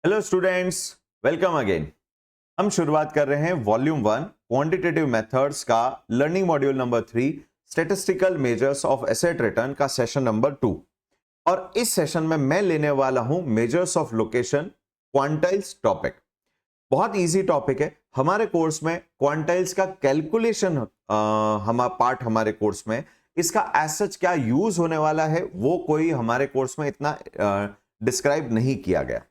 Hello students, welcome again. हम शुरुआत कर रहे हैं वॉल्यूम 1 क्वांटिटेटिव मेथड्स का learning module number 3 statistical measures of asset return का सेशन नंबर 2। और इस सेशन में मैं लेने वाला हूं measures of location quantiles topic. बहुत इजी टॉपिक है। हमारे कोर्स में क्वांटाइल्स का कैलकुलेशन पार्ट हमारे कोर्स में इसका एज सच क्या यूज होने वाला है वो कोई हमारे कोर्स में इतना डिस्क्राइब नहीं किया गया।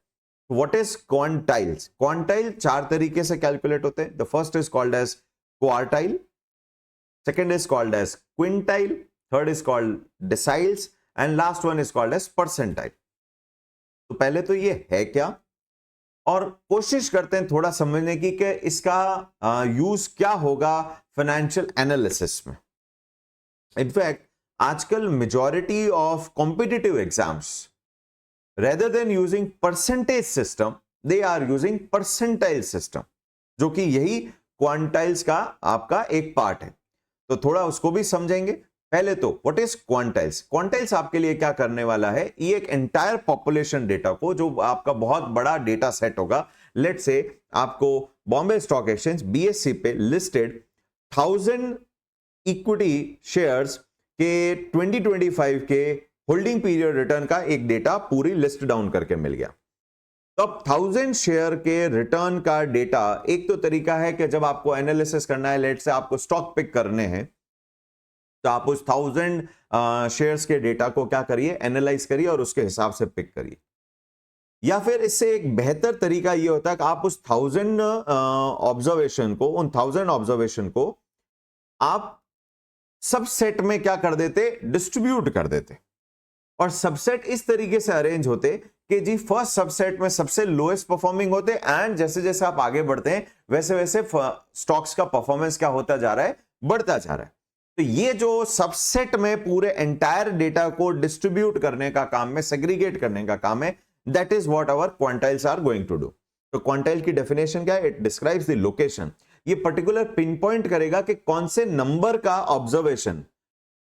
What is quantiles? Quantile चार तरीके से कैलकुलेट होते हैं। The first is called as quartile, second is called as quintile, third is called deciles and last one is called as percentile। तो पहले तो ये है क्या, और कोशिश करते हैं थोड़ा समझने की कि इसका यूज क्या होगा फाइनेंशियल एनालिसिस में। इनफैक्ट आजकल majority of competitive exams rather than using percentage system they are using percentile system, जो कि यही क्वांटाइल्स का आपका एक पार्ट है। तो थोड़ा उसको भी समझेंगे। पहले तो व्हाट इज क्वांटाइल्स। क्वांटाइल्स आपके लिए क्या करने वाला है, ये एक एंटायर पॉपुलेशन डेटा को, जो आपका बहुत बड़ा डेटा सेट होगा, लेट से आपको बॉम्बे स्टॉक एक्सचेंज बीएससी पे लिस्टेड 1000 इक्विटी शेयर्स के 2025 के होल्डिंग पीरियड रिटर्न का एक डेटा पूरी लिस्ट डाउन करके मिल गया। तो अब 1000 शेयर के रिटर्न का डेटा, एक तो तरीका है कि जब आपको एनालिसिस करना है, लेट से आपको स्टॉक पिक करने हैं, तो आप उस 1000 शेयर्स के डेटा को क्या करिए, एनालाइज करिए और उसके हिसाब से पिक करिए। या फिर इससे एक बेहतर तरीका यह होता है कि आप उस 1000 ऑब्जर्वेशन को, उन 1000 ऑब्जर्वेशन को आप सबसेट में क्या कर देते, डिस्ट्रीब्यूट कर देते। और सबसेट इस तरीके से अरेंज होते कि जी फर्स्ट सबसेट में सबसे लोएस्ट परफॉर्मिंग होते, एंड जैसे जैसे आप आगे बढ़ते हैं वैसे वैसे स्टॉक्स का परफॉर्मेंस क्या होता जा रहा है, बढ़ता जा रहा है। तो ये जो सबसेट में पूरे एंटायर डेटा को डिस्ट्रीब्यूट करने का काम में, सेग्रीगेट करने का काम है, that is what our quantiles are going to do. तो क्वांटाइल की डेफिनेशन क्या है, इट डिस्क्राइब्स द लोकेशन। ये पर्टिकुलर पिन पॉइंट करेगा कि कौन से नंबर का ऑब्जर्वेशन,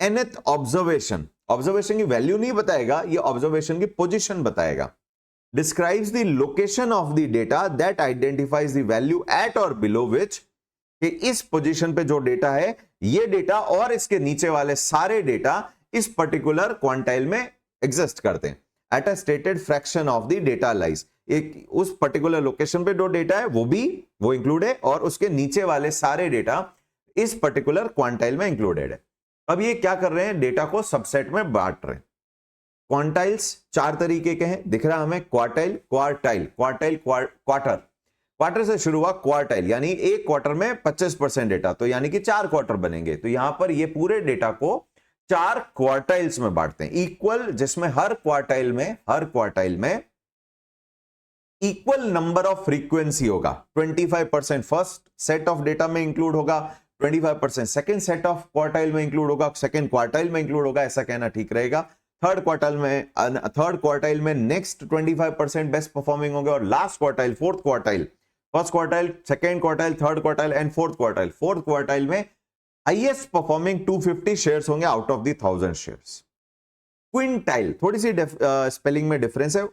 nth ऑब्जर्वेशन, ऑब्जर्वेशन की वैल्यू नहीं बताएगा, ये ऑब्जर्वेशन की पोजीशन बताएगा। Describes the location of the data that identifies the value at और बिलो विच, कि इस पोजीशन पे जो डेटा है, ये डेटा और इसके नीचे वाले सारे डेटा इस पर्टिकुलर क्वांटाइल में एग्जिस्ट करते हैं। At a stated fraction of the data lies, एक उस पर्टिकुलर लोकेशन पे जो डेटा है वो इंक्लूड है, और उसके नीचे वाले सारे डेटा इस पर्टिकुलर क्वांटाइल में इंक्लूडेड है। अब ये क्या कर रहे हैं, डेटा को सबसेट में बांट रहे हैं। क्वांटाइल्स चार तरीके के हैं, दिख रहा हमें, quartile, quartile, quartile, quarter. Quarter से शुरू हुआ क्वार्टाइल, यानी एक क्वार्टर में 25% डेटा, तो यानी कि 4 क्वार्टर बनेंगे। तो यहां पर ये पूरे डेटा को 4 क्वार्टाइल्स में बांटते हैं, इक्वल, जिसमें हर क्वार्टाइल में इक्वल नंबर ऑफ फ्रीक्वेंसी होगा। 25% फर्स्ट सेट ऑफ डेटा में इंक्लूड होगा, 25% सेकेंड सेट ऑफ क्वार्टाइल में इंक्लूड होगा, सेकेंड क्वार्टाइल में इंक्लूड होगा, ऐसा कहना ठीक रहेगा। थर्ड क्वार्टाइल में नेक्स्ट 25% बेस्ट परफॉर्मिंग होंगे, और last quartile, fourth quartile, first quartile, second quartile, third quartile and fourth quartile में हाईएस्ट परफॉर्मिंग 250 शेयर्स होंगे out of the 1000 shares. Quintile, थोड़ी सी स्पेलिंग में डिफरेंस है।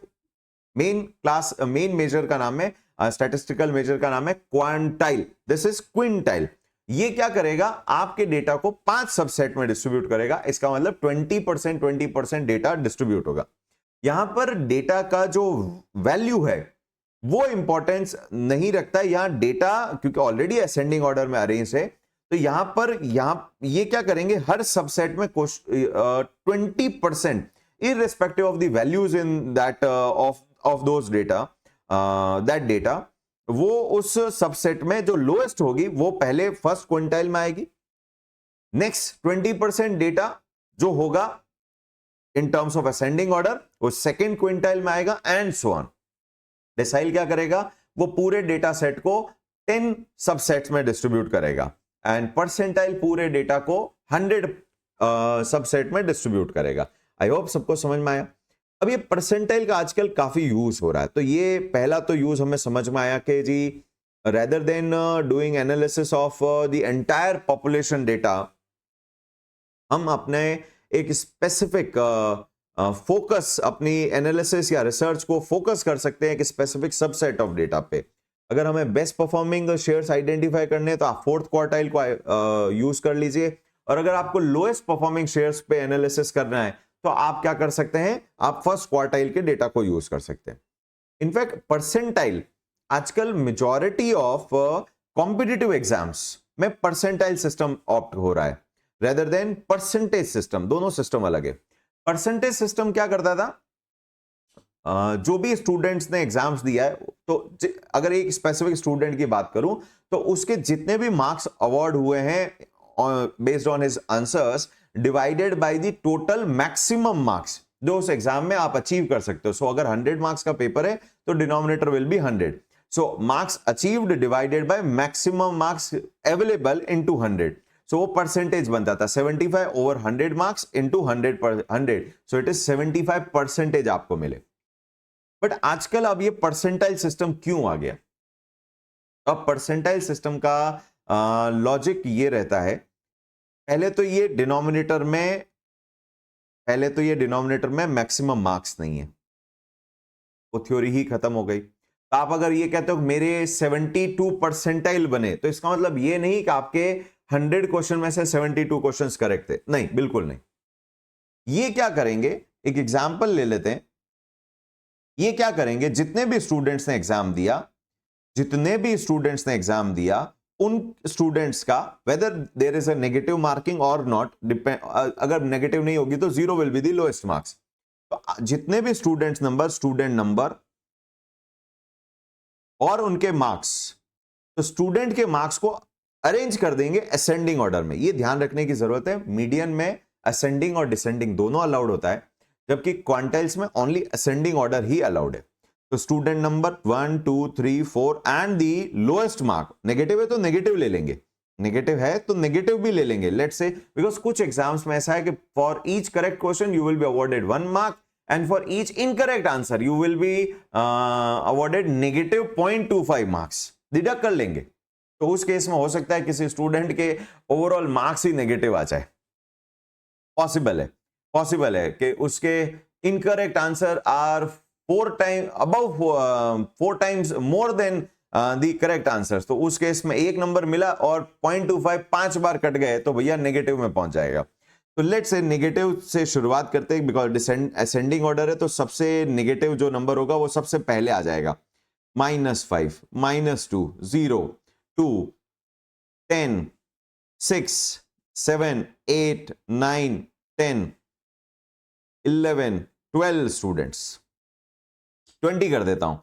मेन मेजर का नाम है, स्टैटिस्टिकल मेजर का नाम है क्वांटाइल, दिस इज क्विंटाइल। ये क्या करेगा, आपके डेटा को 5 सबसेट में डिस्ट्रीब्यूट करेगा। इसका मतलब 20% डेटा डिस्ट्रीब्यूट होगा। यहां पर डेटा का जो वैल्यू है वो इंपॉर्टेंस नहीं रखता है। यहां डेटा क्योंकि ऑलरेडी असेंडिंग ऑर्डर में अरेंज है, तो ये क्या करेंगे, हर सबसेट में 20% irrespective of the values in that of those data, that data, वो उस सबसेट में जो लोएस्ट होगी वो पहले फर्स्ट क्विंटाइल में आएगी। नेक्स्ट 20% डेटा जो होगा in terms of ascending order वो सेकेंड क्विंटाइल में आएगा, एंड सो ऑन। डिसाइल क्या करेगा, वो पूरे डेटा सेट को 10 सबसेट्स में डिस्ट्रीब्यूट करेगा, एंड परसेंटाइल पूरे डेटा को 100 सबसेट में डिस्ट्रीब्यूट करेगा। आई होप सबको समझ में आया। अब ये परसेंटाइल का आजकल काफी यूज हो रहा है। तो ये पहला तो यूज हमें समझ में आया कि जी rather than doing analysis of the entire population data, हम अपने एक स्पेसिफिक फोकस अपनी एनालिसिस या रिसर्च को फोकस कर सकते हैं एक स्पेसिफिक सबसेट ऑफ डेटा पे। अगर हमें बेस्ट परफॉर्मिंग शेयर्स आइडेंटिफाई करने हैं तो आप फोर्थ क्वार्टाइल को यूज कर लीजिए, और अगर आपको लोएस्ट परफॉर्मिंग शेयर्स पे एनालिसिस करना है तो आप क्या कर सकते हैं, आप फर्स्ट क्वार्टाइल के डेटा को यूज कर सकते हैं। इनफैक्ट परसेंटाइल, आजकल मेजॉरिटी ऑफ कॉम्पिटिटिव एग्जाम्स में परसेंटाइल सिस्टम ऑप्ट हो रहा है रेदर देन परसेंटेज सिस्टम। दोनों सिस्टम अलग है। परसेंटेज सिस्टम क्या करता था, जो भी स्टूडेंट्स ने एग्जाम्स दिया है, तो अगर एक स्पेसिफिक स्टूडेंट की बात करूं तो उसके जितने भी मार्क्स अवार्ड हुए हैं based on his answers divided by the total maximum marks जो उस एग्जाम में आप अचीव कर सकते हो। सो अगर 100 मार्क्स का पेपर है तो denominator will be 100। So marks achieved divided by maximum marks available into 100। सो वो परसेंटेज बनता था 75 over 100 marks into 100। So it is 75 percentage आपको मिले। बट आजकल अब ये परसेंटाइल सिस्टम क्यों आ गया? अब परसेंटाइल सिस्टम का लॉजिक ये रहता है, पहले तो ये डिनोमिनेटर में मैक्सिमम मार्क्स नहीं है, वो थ्योरी ही खत्म हो गई। तो आप अगर ये कहते हो मेरे 72 परसेंटाइल बने, तो इसका मतलब ये नहीं कि आपके 100 क्वेश्चन में से 72 क्वेश्चंस करेक्ट थे, नहीं, बिल्कुल नहीं। ये क्या करेंगे, एक एग्जांपल ले लेते हैं। ये क्या करेंगे, जितने भी स्टूडेंट्स ने एग्जाम दिया उन स्टूडेंट्स का whether there is a negative marking और नॉट, अगर नेगेटिव नहीं होगी तो 0 will be the lowest marks. तो जितने भी स्टूडेंट नंबर और उनके मार्क्स, तो स्टूडेंट के मार्क्स को अरेंज कर देंगे असेंडिंग ऑर्डर में। ये ध्यान रखने की जरूरत है, मीडियन में असेंडिंग और डिसेंडिंग दोनों अलाउड होता है, जबकि क्वांटाइल्स में ओनली असेंडिंग ऑर्डर ही अलाउड है। तो student number 1 2 3 4 and the lowest mark, negative है तो नेगेटिव ले लेंगे, नेगेटिव है तो नेगेटिव भी ले लेंगे, लेट्स से, बिकॉज कुछ एग्जाम्स में ऐसा है कि for each correct question you will be awarded 1 mark and for each incorrect answer you will be awarded negative 0.25 marks, deduct कर लेंगे। तो उस केस में हो सकता है किसी स्टूडेंट के ओवरऑल मार्क्स ही नेगेटिव आ जाए, पॉसिबल है कि उसके incorrect answer are 4 times more than the correct answers. तो उस केस में एक नंबर मिला और 0.25 5 बार कट गए तो भैया नेगेटिव में पहुंच जाएगा। तो लेट्स से नेगेटिव से शुरुआत करते हैं, बिकॉज असेंडिंग ऑर्डर है तो सबसे नेगेटिव जो नंबर होगा वो सबसे पहले आ जाएगा। -5 -2 0 2 10 6 7 8 9 10 11 12 स्टूडेंट्स, 20 कर देता हूं,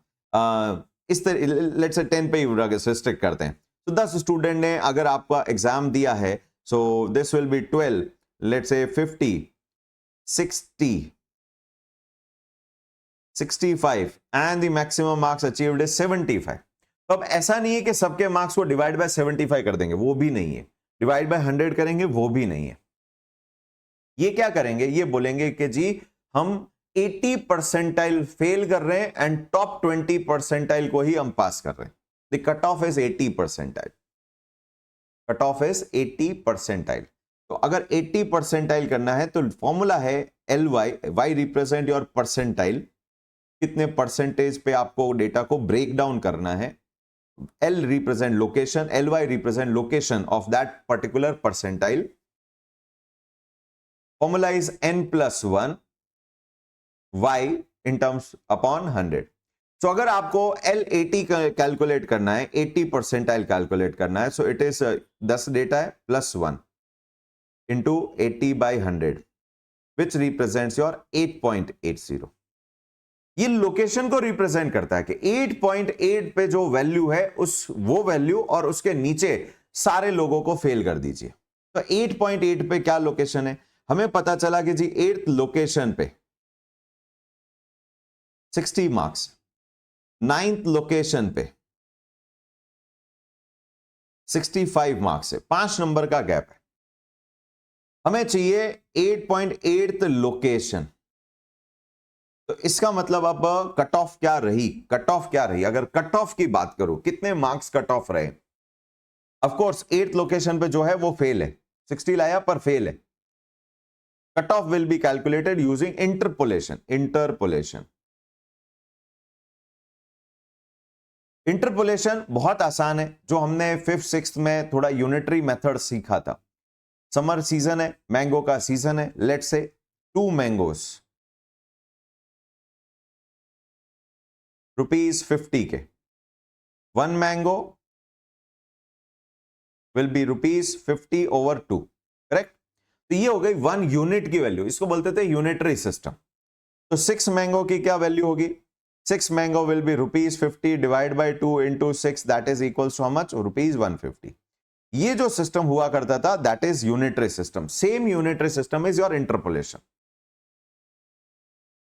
इस तरह लेट्स से 10 पे ही रिस्ट्रिक्ट करते हैं। तो 10 स्टूडेंट ने अगर आपका एग्जाम दिया है, so this will B 12, let's say 50 60 65 and the maximum marks achieved is 75। तो अब ऐसा नहीं है कि सबके मार्क्स को डिवाइड बाय 75 कर देंगे, वो भी नहीं है, डिवाइड बाय 100 करेंगे, वो भी नहीं है। ये क्या करेंगे, ये बोलेंगे कि जी हम 80 परसेंटाइल फेल कर रहे हैं एंड टॉप 20 परसेंटाइल को ही हम पास कर रहे हैं। The cut off is 80 percentile, cut off is 80 percentile. तो अगर 80 परसेंटाइल करना है तो फॉर्मूला है LY, Y represent your percentile, कितने परसेंटेज पे आपको डेटा को ब्रेक डाउन करना है, L represent location, LY represent location of that particular percentile. Formula is n+1 y in terms upon 100। सो अगर आपको L80 कैलकुलेट करना है, 80 परसेंटाइल कैलकुलेट करना है, सो इट इज 10 डेटा है +1 into 80 by 100 which represents your 8.80। ये लोकेशन को represent करता है कि 8.8 पे जो वैल्यू है उस वो वैल्यू और उसके नीचे सारे लोगों को फेल कर दीजिए। तो 8.8 पे क्या लोकेशन है, हमें पता चला कि जी 8th लोकेशन पे 60 मार्क्स, 9th लोकेशन पे 65 मार्क्स है, 5 नंबर का गैप है। हमें चाहिए 8.8th लोकेशन। तो इसका मतलब अब कट ऑफ क्या रही, अगर कट ऑफ की बात करूं कितने मार्क्स कट ऑफ रहे, ऑफ कोर्स 8th लोकेशन पे जो है वो फेल है, 60 लाया पर फेल है। Cut off will be calculated using interpolation. Interpolation बहुत आसान है, जो हमने 5th 6th में थोड़ा यूनिटरी मेथड सीखा था। समर सीजन है, मैंगो का सीजन है, लेट्स से 2 मैंगोस ₹50 के, 1 मैंगो विल बी ₹50/2, करेक्ट। तो ये हो गई 1 यूनिट की वैल्यू, इसको बोलते थे यूनिटरी सिस्टम। तो 6 मैंगो की क्या वैल्यू होगी? 6 mango will be ₹50 divide by 2 into 6, that is equals to how much? ₹150। ये जो सिस्टम हुआ करता था that is unitary system. Same unitary system is your interpolation.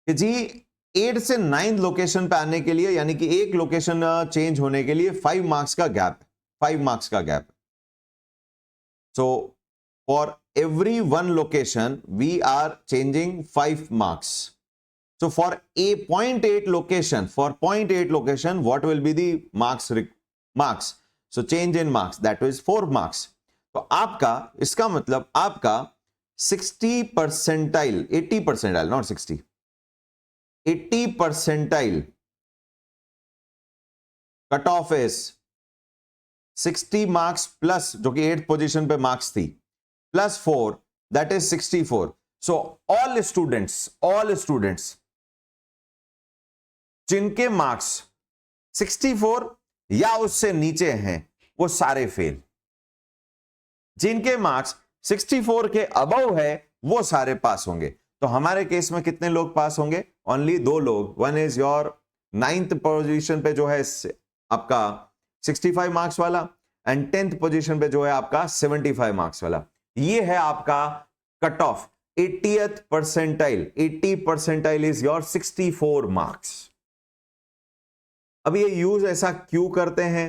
कि जी 8 से 9 लोकेशन पे आने के लिए, यानी कि एक लोकेशन चेंज होने के लिए 5 मार्क्स का गैप, 5 मार्क्स का gap. So for every one location we are changing 5 marks. So for a 0.8 location, what will be the marks? So change in marks, that is 4 marks. तो आपका, इसका मतलब आपका 60 percentile, 80 percentile, not 60, 80 percentile cut off is 60 marks plus, जो कि 8th position पे marks थी, plus 4, that is 64. So all students जिनके मार्क्स 64 या उससे नीचे हैं वो सारे फेल। जिनके मार्क्स 64 के अबव है वो सारे पास होंगे। तो हमारे केस में कितने लोग पास होंगे? ओनली 2 लोग। One is your 9th position पे जो है आपका 65 मार्क्स वाला, एंड 10th पोजीशन पे जो है आपका 75 मार्क्स वाला। ये है आपका cut off 80th percentile. 80 percentile is your 64 marks. अब ये यूज ऐसा क्यों करते हैं?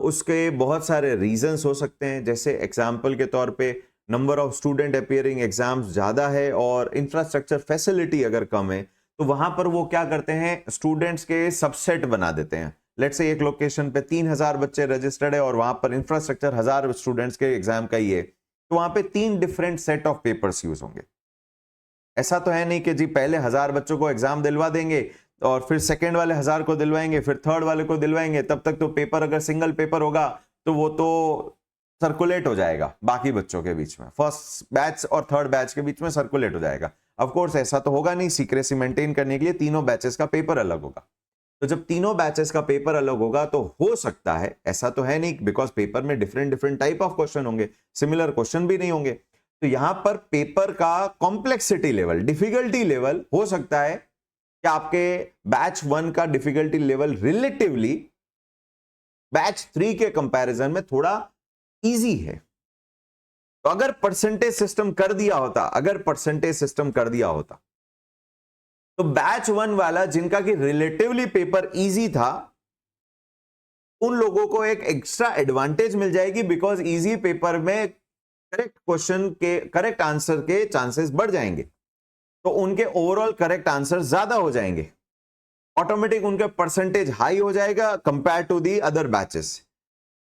उसके बहुत सारे रीजंस हो सकते हैं। जैसे एग्जांपल के तौर पे number of student appearing exams ज्यादा है और इंफ्रास्ट्रक्चर फैसिलिटी अगर कम है, तो वहां पर वो क्या करते हैं, स्टूडेंट्स के सबसेट बना देते हैं। लेट्स से एक लोकेशन पे 3000 बच्चे रजिस्टर्ड है और वहां पर इंफ्रास्ट्रक्चर 1000 स्टूडेंट्स के एग्जाम का ही है, तो वहां पे 3 different set of papers use होंगे। ऐसा तो है नहीं कि जी पहले 1000 बच्चों को एग्जाम दिलवा देंगे और फिर सेकंड वाले 1000 को दिलवाएंगे, फिर थर्ड वाले को दिलवाएंगे। तब तक तो पेपर, अगर सिंगल पेपर होगा तो वो तो सर्कुलेट हो जाएगा बाकी बच्चों के बीच में, फर्स्ट बैच और थर्ड बैच के बीच में सर्कुलेट हो जाएगा। ऑफ कोर्स ऐसा तो होगा नहीं, सीक्रेसी मेंटेन करने के लिए तीनों बैचेस का पेपर अलग होगा। तो जब तीनों बैचेस का पेपर अलग होगा तो हो सकता है, ऐसा तो है नहीं, बिकॉज पेपर में डिफरेंट टाइप ऑफ क्वेश्चन होंगे, सिमिलर क्वेश्चन भी नहीं होंगे। तो यहां पर पेपर का कॉम्प्लेक्सिटी लेवल, डिफिकल्टी लेवल हो सकता है कि आपके बैच 1 का डिफिकल्टी लेवल रिलेटिवली बैच 3 के कंपैरिजन में थोड़ा इजी है। तो अगर परसेंटेज सिस्टम कर दिया होता, तो बैच 1 वाला जिनका कि रिलेटिवली पेपर इजी था, उन लोगों को एक एक्स्ट्रा एडवांटेज मिल जाएगी, बिकॉज इजी पेपर में करेक्ट क्वेश्चन के, करेक्ट आंसर के चांसेस बढ़ जाएंगे, तो उनके ओवरऑल करेक्ट आंसर ज्यादा हो जाएंगे, ऑटोमेटिक उनका परसेंटेज हाई हो जाएगा compare to the other batches.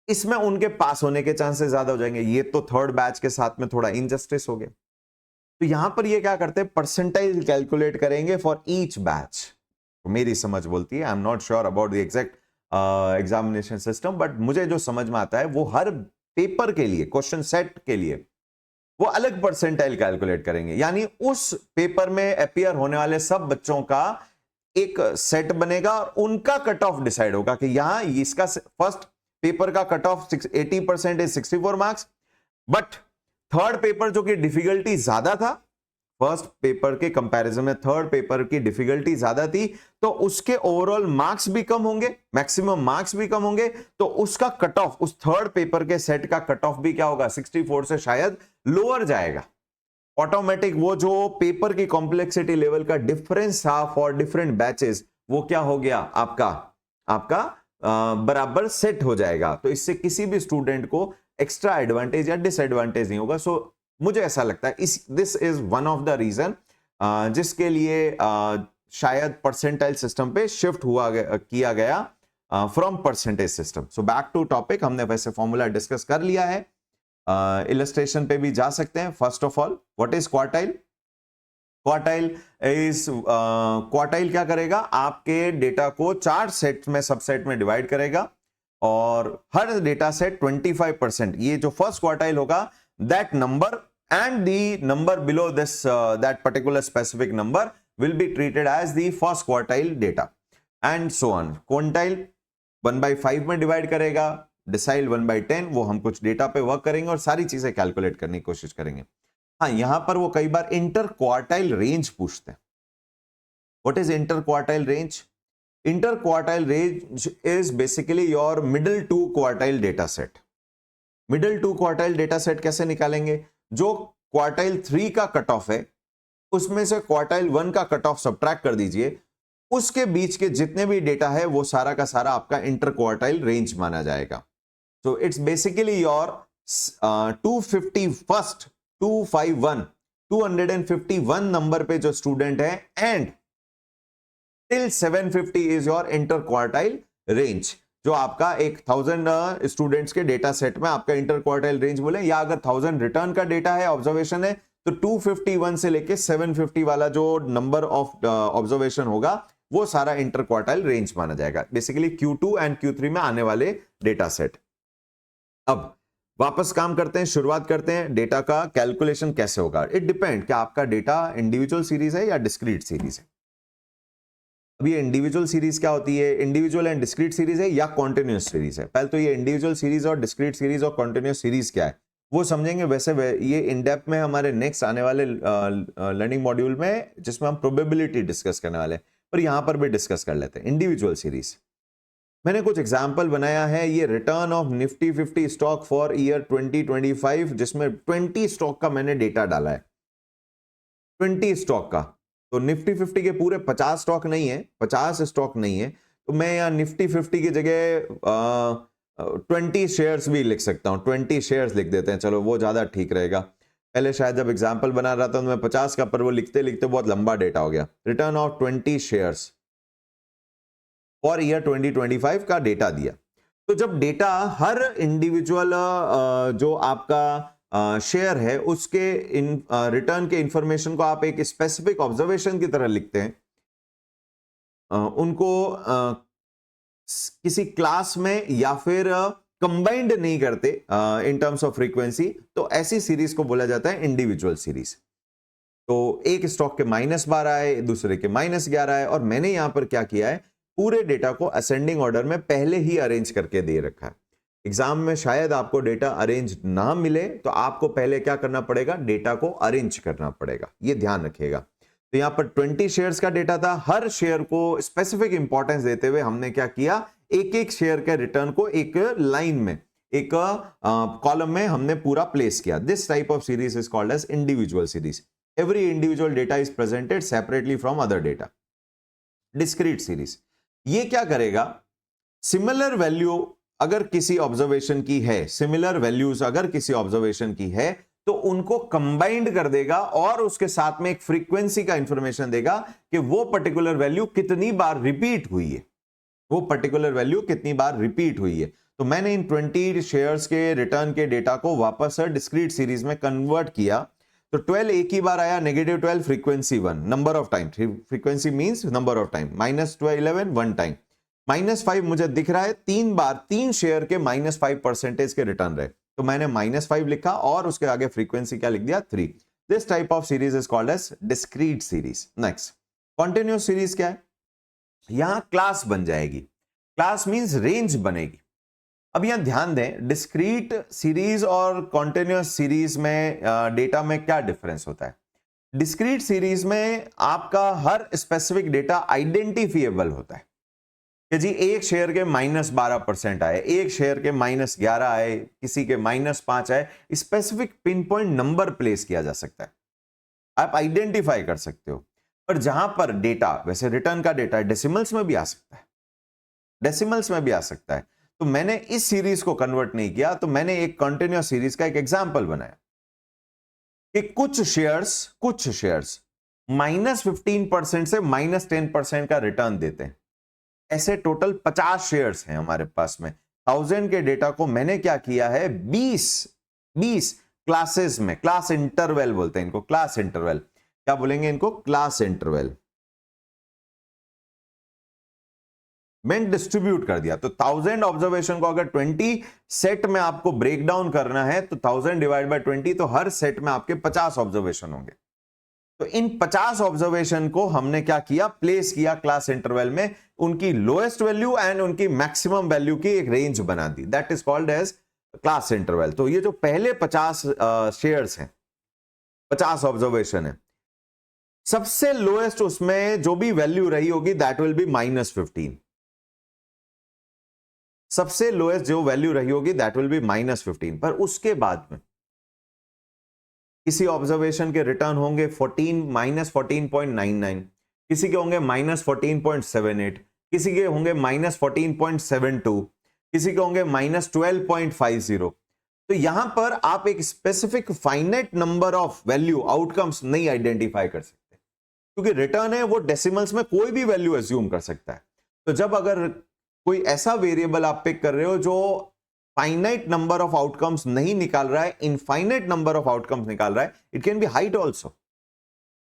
इसमें उनके पास होने के चांसेस ज्यादा हो जाएंगे। ये तो थर्ड बैच के साथ में थोड़ा इनजस्टिस हो गया। तो यहां पर ये क्या करते हैं, परसेंटाइल कैलकुलेट करेंगे फॉर ईच बैच। तो मेरी समझ बोलती है, I am not sure about the exact examination system, but मुझे जो समझ में आता है वो हर पेपर के लिए, क्वेश्चन सेट के लिए वो अलग परसेंटाइल कैलकुलेट करेंगे। यानी उस पेपर में अपीयर होने वाले सब बच्चों का एक सेट बनेगा और उनका कट ऑफ डिसाइड होगा कि यहां इसका फर्स्ट पेपर का cut of 80% is 64 marks, but third paper जो कि डिफिकल्टी ज्यादा था, फर्स्ट पेपर के कंपैरिजन में थर्ड पेपर की डिफिकल्टी ज्यादा थी, तो उसके ओवरऑल मार्क्स भी कम होंगे, मैक्सिमम मार्क्स भी कम होंगे, तो उसका कट ऑफ, उस थर्ड पेपर के सेट का कट ऑफ भी क्या होगा, 64 से शायद लोअर जाएगा। ऑटोमेटिक वो जो पेपर की कॉम्प्लेक्सिटी लेवल का डिफरेंस था फॉर डिफरेंट बैचेस, वो क्या हो गया, आपका बराबर सेट हो जाएगा। तो इससे किसी भी स्टूडेंट को एक्स्ट्रा एडवांटेज या डिसएडवांटेज नहीं होगा। सो मुझे ऐसा लगता है this is one of the reason जिसके लिए शायद परसेंटाइल सिस्टम पे शिफ्ट किया गया from percentage system. So back to topic, हमने वैसे फॉर्मूला डिस्कस कर लिया है, इलस्ट्रेशन पे भी जा सकते हैं। First of all, what is quartile? Quartile is quartile क्या करेगा, आपके डेटा को 4 सेट में, सबसेट में डिवाइड करेगा और हर डेटा सेट 25%, ये जो फर्स्ट क्वार्टाइल होगा, that number and the number below this that particular specific number will be treated as the first quartile data and so on. Quartile 1/5 में divide करेगा, decile 1/10, वो हम कुछ डेटा पे वर्क करेंगे और सारी चीजें कैलकुलेट करने की कोशिश करेंगे। हाँ, यहां पर वो कई बार इंटर क्वार्टाइल रेंज पूछते हैं। What is inter quartile range? Inter quartile range is basically your middle two quartile data set. Middle two quartile data set कैसे निकालेंगे? जो क्वार्टाइल 3 का कट ऑफ है उसमें से क्वार्टाइल 1 का कट ऑफ सब्ट्रैक्ट कर दीजिए, उसके बीच के जितने भी डेटा है वो सारा का सारा आपका इंटर क्वार्टाइल रेंज माना जाएगा। So it's basically your 251st 251 number पे जो स्टूडेंट है and till 750 is your inter quartile range. जो आपका 1000 स्टूडेंट्स के डेटा सेट में आपका इंटर क्वार्टाइल रेंज बोले, या अगर 1000 रिटर्न का डेटा है, ऑब्जर्वेशन है, तो 251 से लेके 750 वाला जो नंबर ऑफ ऑब्जर्वेशन होगा वो सारा इंटर क्वार्टाइल रेंज माना जाएगा। बेसिकली Q2 एंड Q3 में आने वाले डेटा सेट। अब वापस काम करते हैं, शुरुआत करते हैं। डेटा का कैलकुलेशन कैसे होगा? इट डिपेंड कि आपका डेटा इंडिविजुअल सीरीज है या डिस्क्रीट सीरीज है। अब ये इंडिविजुअल सीरीज क्या होती है? इंडिविजुअल एंड डिस्क्रीट सीरीज है या कॉन्टिन्यूअस सीरीज है? पहले तो ये इंडिविजुअल सीरीज और डिस्क्रीट सीरीज और कॉन्टिन्यूअस सीरीज क्या है वो समझेंगे। वैसे ये इन डेप्थ में हमारे नेक्स्ट आने वाले लर्निंग मॉड्यूल में, जिसमें हम प्रोबेबिलिटी डिस्कस करने वाले हैं, पर यहां पर भी डिस्कस कर लेते हैं इंडिविजुअल सीरीज। मैंने कुछ एग्जाम्पल बनाया है। ये return of Nifty 50 stock for year 2025, जिसमें 20 स्टॉक का मैंने डेटा डाला है, 20 स्टॉक का। तो निफ्टी 50 के पूरे 50 स्टॉक नहीं है, 50 स्टॉक नहीं है, तो मैं यहाँ निफ्टी 50 की जगह 20 शेयर्स भी लिख सकता हूँ। 20 शेयर्स लिख देते हैं, चलो वो ज्यादा ठीक रहेगा। पहले शायद जब एग्जाम्पल बना रहा था तो मैं 50 का, पर वो लिखते लिखते बहुत लंबा डेटा हो गया। Return of 20 shares for year 2025 का डेटा दिया। तो जब डेटा हर इंडिविजुअल जो आपका शेयर है उसके रिटर्न के इंफॉर्मेशन को आप एक स्पेसिफिक ऑब्जर्वेशन की तरह लिखते हैं, उनको किसी क्लास में या फिर कंबाइंड नहीं करते इन टर्म्स ऑफ फ्रीक्वेंसी, तो ऐसी सीरीज को बोला जाता है इंडिविजुअल सीरीज। तो एक स्टॉक के -12 आए, दूसरे के -11 आए, और मैंने यहां पर क्या किया है, पूरे डेटा को असेंडिंग ऑर्डर में पहले ही अरेंज करके दे रखा है। एग्जाम में शायद आपको डेटा अरेंज ना मिले, तो आपको पहले क्या करना पड़ेगा, डेटा को अरेंज करना पड़ेगा, ये ध्यान रखिएगा। तो यहां पर 20 शेयर्स का डेटा था। हर शेयर को स्पेसिफिक इंपॉर्टेंस देते हुए हमने क्या किया, एक एक शेयर के रिटर्न को एक लाइन में, एक कॉलम में हमने पूरा प्लेस किया। This type of series is called as individual series. Every individual data is presented separately from other data. Discrete series ये क्या करेगा, सिमिलर वैल्यू अगर किसी ऑब्जर्वेशन की है, सिमिलर वैल्यूज अगर किसी ऑब्जर्वेशन की है, तो उनको कंबाइंड कर देगा और उसके साथ में एक फ्रीक्वेंसी का इंफॉर्मेशन देगा कि वो पर्टिकुलर वैल्यू कितनी बार रिपीट हुई है, वो पर्टिकुलर वैल्यू कितनी बार रिपीट हुई है। तो मैंने इन 20 शेयर्स के रिटर्न के डेटा को वापस डिस्क्रीट सीरीज में कन्वर्ट किया। तो 12 एक ही बार आया, -12 frequency 1, number of time, frequency means number of time, -11 1 time, -5 मुझे दिख रहा है 3 बार, 3 शेयर के -5% के रिटर्न रहे, तो मैंने -5 लिखा और उसके आगे फ्रीक्वेंसी क्या लिख दिया, 3। This type of series is called as discrete series. Next, continuous series क्या है, यहां क्लास बन जाएगी, क्लास मींस रेंज बनेगी। अब यहां ध्यान दें, डिस्क्रीट सीरीज और कॉन्टिन्यूअस सीरीज में डेटा में क्या डिफरेंस होता है। डिस्क्रीट सीरीज में आपका हर स्पेसिफिक डेटा आइडेंटिफिएबल होता है कि जी एक शेयर के -12% आए, एक शेयर के -11 आए, किसी के -5 आए, specific pin point number place किया जा सकता है, आप आइडेंटिफाई कर सकते हो। पर जहां पर डेटा, वैसे रिटर्न का डेटा डेसिमल्स में भी आ सकता है, डेसिमल्स में भी आ सकता है, तो मैंने इस सीरीज को कन्वर्ट नहीं किया, तो मैंने एक कंटिन्यूअस सीरीज का एक एग्जांपल बनाया कि कुछ शेयर्स -15% से -10% का रिटर्न देते हैं। ऐसे टोटल 50 शेयर्स हैं हमारे पास में। 1000 के डेटा को मैंने क्या किया है, 20 क्लासेस में, क्लास इंटरवल बोलते हैं इनको, क्लास इंटरवल, क्या बोलेंगे इनको? Class interval. मैंने डिस्ट्रीब्यूट कर दिया, तो 1000 ऑब्जर्वेशन को अगर 20 सेट में आपको ब्रेक डाउन करना है तो 1000 डिवाइड बाय 20, तो हर सेट में आपके 50 ऑब्जर्वेशन होंगे। तो इन 50 ऑब्जर्वेशन को हमने क्या किया? प्लेस किया क्लास इंटरवल में, उनकी लोएस्ट वैल्यू एंड उनकी मैक्सिमम वैल्यू की एक रेंज बना दी, that is called as class interval. तो ये जो पहले 50 शेयर्स हैं, 50 ऑब्जर्वेशन है, सबसे लोएस्ट उसमें जो भी वैल्यू रही होगी दैट विल बी -15। सबसे लोएस्ट जो वैल्यू रही होगी दैट विल बी -15। पर उसके बाद में किसी ऑब्जर्वेशन के रिटर्न होंगे 14-14.99, किसी के होंगे -14.78, किसी के होंगे -14.72, किसी के होंगे -12.50। तो यहां पर आप एक specific finite number of value outcomes नहीं आइडेंटिफाई कर सकते, क्योंकि रिटर्न है वो डेसिमल्स में कोई भी वैल्यू एज्यूम कर सकता है। तो जब अगर कोई ऐसा वेरिएबल आप पिक कर रहे हो जो फाइनाइट नंबर ऑफ आउटकम्स नहीं निकाल रहा है, इनफाइनाइट नंबर ऑफ आउटकम्स निकाल रहा है, it can be height also.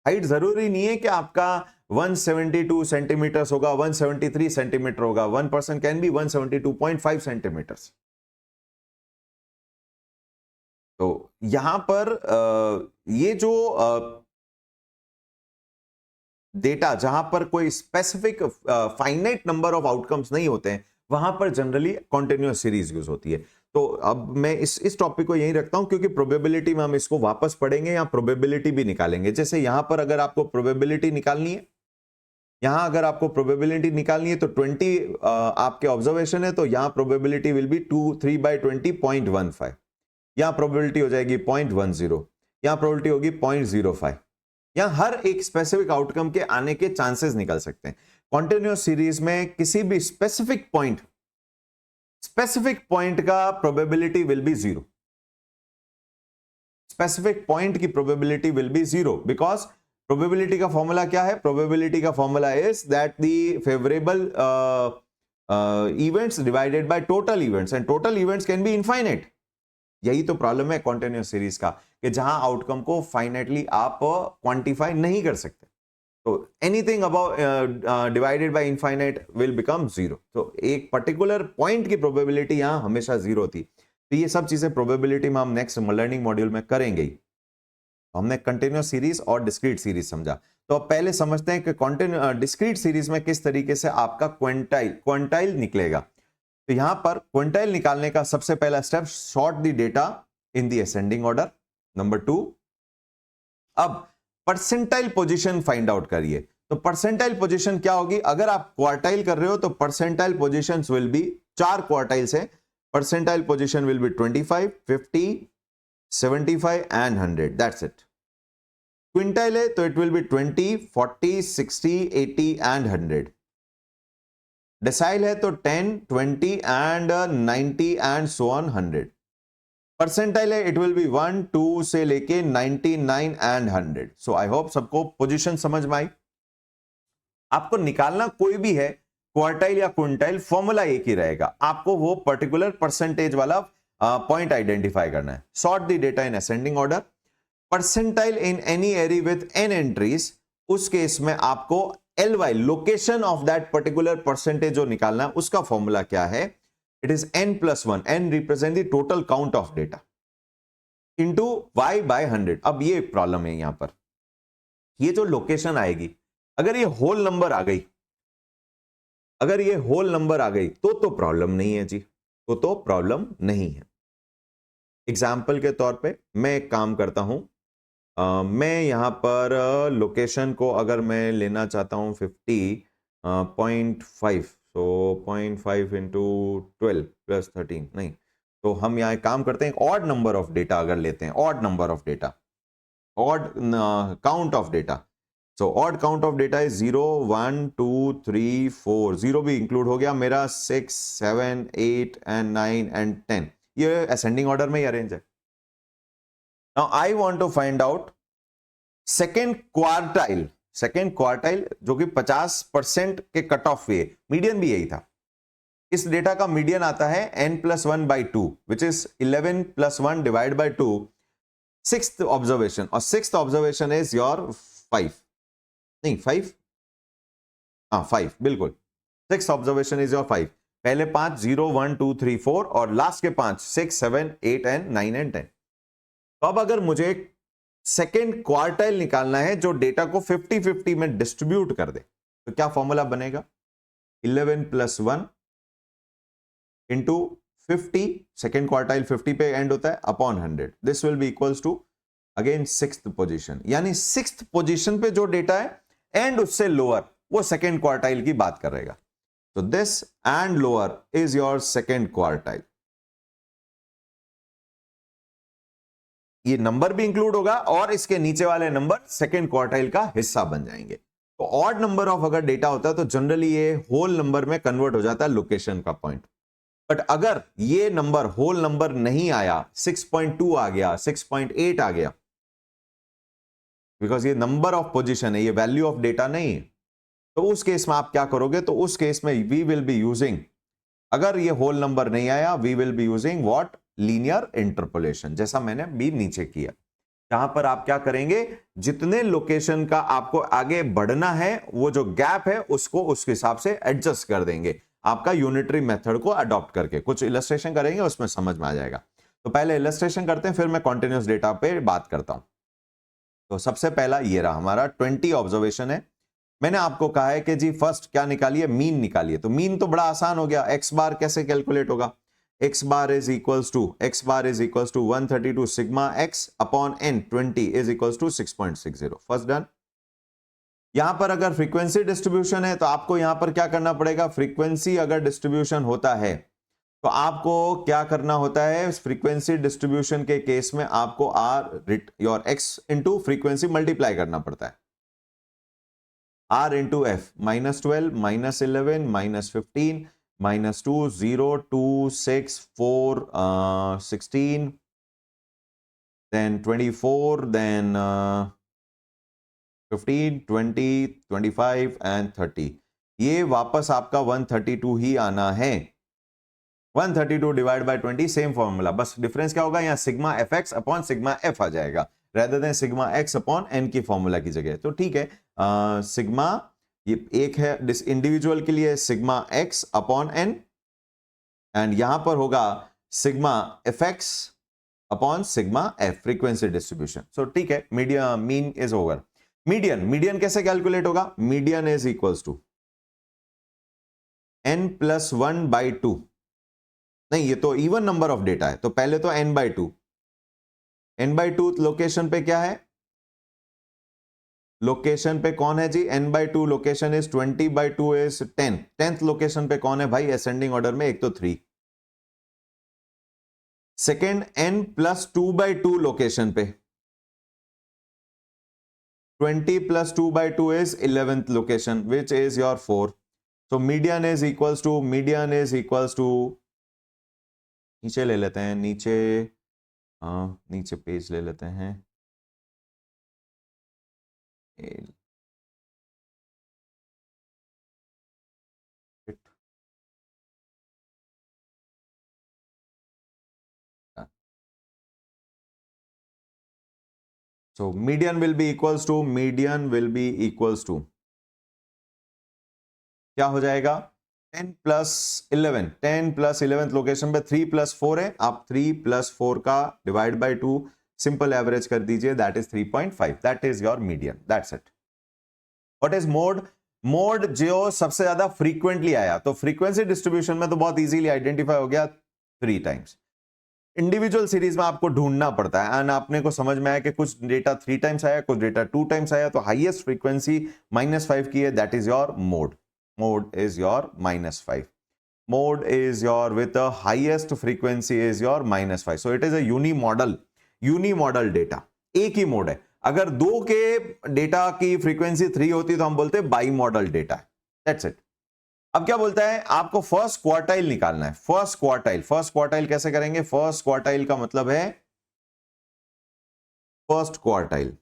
Height जरूरी नहीं है कि आपका 172 सेंटीमीटर होगा, 173 सेंटीमीटर होगा, 1% कैन बी 172.5 सेंटीमीटर। तो यहां पर ये जो डेटा जहां पर कोई specific finite number of outcomes नहीं होते हैं, वहां पर जनरली कॉन्टिन्यूअस सीरीज यूज होती है। तो अब मैं इस टॉपिक को यहीं रखता हूं, क्योंकि प्रोबेबिलिटी में हम इसको वापस पढ़ेंगे या प्रोबेबिलिटी भी निकालेंगे। जैसे यहां पर अगर आपको प्रोबेबिलिटी निकालनी है, यहां अगर आपको प्रोबेबिलिटी निकालनी है तो 20 आपके ऑब्जर्वेशन है, तो यहां प्रोबेबिलिटी विल बी 3/20 0.15, यहां प्रोबेबिलिटी हो जाएगी 0.10, यहां प्रोबेबिलिटी होगी 0.05। यहां हर एक स्पेसिफिक आउटकम के आने के चांसेस निकल सकते हैं। कॉन्टिन्यूअस सीरीज में किसी भी स्पेसिफिक पॉइंट का probability will be 0। Specific point की probability will be 0, because probability का फॉर्मूला क्या है? प्रोबेबिलिटी का formula is that the favourable events divided by total events, and total events can be infinite. यही तो प्रॉब्लम है continuous series का, कि जहां आउटकम को फाइनाइटली आप क्वांटिफाई नहीं कर सकते। तो anything about divided by infinite will become 0। तो एक पर्टिकुलर पॉइंट की प्रोबेबिलिटी यहां हमेशा 0 थी। तो ये सब चीजें प्रोबेबिलिटी में हम नेक्स्ट लर्निंग मॉड्यूल में करेंगे ही। तो हमने कंटिन्यूअस सीरीज और डिस्क्रीट सीरीज समझा। तो अब पहले समझते हैं कि डिस्क्रीट सीरीज में किस तरीके से आपका क्वांटाइल निकलेगा। तो यहां पर क्विंटाइल निकालने का सबसे पहला step, sort the data in the ascending order. Number 2, अब परसेंटाइल पोजीशन फाइंड आउट करिए। तो परसेंटाइल पोजीशन क्या होगी? अगर आप क्वार्टाइल कर रहे हो तो percentile positions will be 4 quartiles है। Percentile position will be 25, 50, 75 and 100, that's it. Quintile है तो it will be 20, 40, 60, 80 and 100। Decile है तो 10, 20 and 90 and so on 100। Percentile है इट विल बी 1, 2 से लेके 99 एंड 100। सो आई होप सबको पोजीशन समझ में आई। आपको निकालना कोई भी है, क्वार्टाइल या क्विंटाइल, फॉर्मूला एक ही रहेगा, आपको वो पर्टिकुलर परसेंटेज वाला पॉइंट आइडेंटिफाई करना है। Sort the data in ascending order. Percentile in any array with n entries, उस केस में आपको LY, location of that particular percentage जो निकालना है, उसका फॉर्मूला क्या है? It is n+1, n represent the total count of data, into y/100। अब ये प्रॉब्लम है यहां पर, ये जो लोकेशन आएगी, अगर ये होल नंबर आ गई, अगर ये होल नंबर आ गई तो प्रॉब्लम नहीं है जी, तो प्रॉब्लम नहीं है। एग्जाम्पल के तौर पे मैं एक काम करता हूं, मैं यहाँ पर लोकेशन को अगर मैं लेना चाहता हूँ 50.5, तो 0.5 इंटू 12 प्लस 13, नहीं, तो हम यहाँ काम करते हैं, ऑड नंबर ऑफ डेटा अगर लेते हैं, odd number of data, odd count of data. So odd count of data is 0, 1, 2, 3, 4, 0 भी इंक्लूड हो गया मेरा, 6, 7, 8 एंड 9 एंड 10। ये असेंडिंग ऑर्डर में ही अरेंज है। Now I want to find out second quartile जो कि 50% के कट ऑफ हुए, मीडियन भी यही था। इस डेटा का मीडियन आता है n+1/2, which is 11+1 divide by 2, sixth observation, और सिक्स्थ ऑब्जर्वेशन इज योर 5 नहीं 5, हाँ 5 बिल्कुल, 6th ऑब्जर्वेशन इज योर 5। पहले 5 0 1 2 3 4 और लास्ट के 5 6 7 8 एंड 9 एंड 10। तो अब अगर मुझे सेकेंड क्वार्टाइल निकालना है जो डेटा को 50-50 में डिस्ट्रीब्यूट कर दे, तो क्या फॉर्मूला बनेगा? 11 + 1 इंटू 50, सेकेंड क्वार्टाइल 50 पे एंड होता है, upon 100। This will be equals to again 6th position, यानी 6th पोजीशन पे जो डेटा है एंड उससे लोअर, वो सेकेंड क्वार्टाइल की बात करेगा। तो this and lower is your second quartile. ये नंबर भी इंक्लूड होगा और इसके नीचे वाले नंबर सेकेंड क्वार्टाइल का हिस्सा बन जाएंगे। तो ऑड नंबर ऑफ अगर डेटा होता है तो जनरली ये होल नंबर में कन्वर्ट हो जाता है लोकेशन का पॉइंट। बट अगर ये नंबर होल नंबर नहीं आया, 6.2 आ गया, 6.8 आ गया, बिकॉज ये नंबर ऑफ पोजीशन है, ये वैल्यू ऑफ डेटा नहीं है, तो उस केस में आप क्या करोगे? तो उस केस में वी विल बी यूजिंग, अगर ये होल नंबर नहीं आया, we will be using what? Linear interpolation, जैसा मैंने भी नीचे किया। जहां पर आप क्या करेंगे? जितने लोकेशन का आपको आगे बढ़ना है, वो जो गैप है उसको उस हिसाब से एडजस्ट कर देंगे, आपका यूनिटरी मेथड को अडॉप्ट करके। कुछ इलस्ट्रेशन करेंगे, उसमें समझ में आ जाएगा। तो पहले इलस्ट्रेशन करते हैं, फिर मैं कॉन्टिन्यूस डेटा पे बात करता हूं। तो सबसे पहला ये रहा हमारा 20 ऑब्जर्वेशन है। मैंने आपको कहा है कि जी फर्स्ट क्या निकालिए? मीन निकालिए। तो मीन तो बड़ा आसान हो गया, एक्स बार कैसे कैलकुलेट होगा? x bar is equals to 132 sigma x upon n 20 is equals to 6.60। First done. यहां पर अगर फ्रीक्वेंसी डिस्ट्रीब्यूशन है तो आपको यहां पर क्या करना पड़ेगा? फ्रीक्वेंसी अगर डिस्ट्रीब्यूशन होता है तो आपको क्या करना होता है? फ्रीक्वेंसी डिस्ट्रीब्यूशन के केस में आपको your x into frequency multiply करना पड़ता है। r into F, -12 -11 -15 -2 0 2 6 4 16 then 24 then 15 20 25 and 30। ये वापस आपका 132 ही आना है। 132 डिवाइड बाय 20 सेम फॉर्मूला, बस डिफरेंस क्या होगा? यहाँ sigma F X upon sigma F आ जाएगा, rather than sigma X upon N की फॉर्मूला की जगह। तो ठीक है, सिग्मा ये एक है इंडिविजुअल के लिए, sigma X upon N, and यहां पर होगा sigma F X upon sigma F, frequency distribution. So ठीक है, median mean is over. Median कैसे कैलकुलेट होगा? Median is equals to n+1/2। नहीं, ये तो इवन नंबर ऑफ डेटा है, तो पहले तो n/2। n/2 लोकेशन पे क्या है? लोकेशन पे कौन है जी? n/2 location is 20/2 is 10। 10th location पे कौन है भाई असेंडिंग ऑर्डर में? एक तो 3। सेकेंड n+2/2 लोकेशन पे 20+2/2 is 11th location, which is your 4। So median is equals to नीचे ले लेते हैं, नीचे, हाँ नीचे पेज ले लेते हैं। So median will be equals to क्या हो जाएगा? 10+11, 10+11th लोकेशन पे 3+4 है, आप 3+4 का डिवाइड बाय 2 सिंपल एवरेज कर दीजिए, that is 3.5। That is your median, that's it. What is mode? Mode जो सबसे ज्यादा फ्रीक्वेंटली आया, तो फ्रीक्वेंसी डिस्ट्रीब्यूशन में तो बहुत इजीली आइडेंटिफाई हो गया, 3 टाइम्स। इंडिविजुअल सीरीज में आपको ढूंढना पड़ता है, एंड आपने को समझ में आया कि कुछ डेटा 3 टाइम्स आया, कुछ डेटा 2 टाइम्स आया, तो हाईएस्ट फ्रीक्वेंसी -5 की है, that is your mode. Mode is your -5। Mode is your with the highest frequency is your -5। So it is a unimodal data, एक ही मोड है। अगर 2 के डेटा की फ्रीक्वेंसी 3 होती तो हम बोलते बाई मॉडल डेटा है, दैट्स इट। अब क्या बोलता है? आपको फर्स्ट क्वार्टाइल निकालना है। फर्स्ट क्वार्टाइल कैसे करेंगे? फर्स्ट क्वार्टाइल का मतलब है फर्स्ट क्वार्टाइल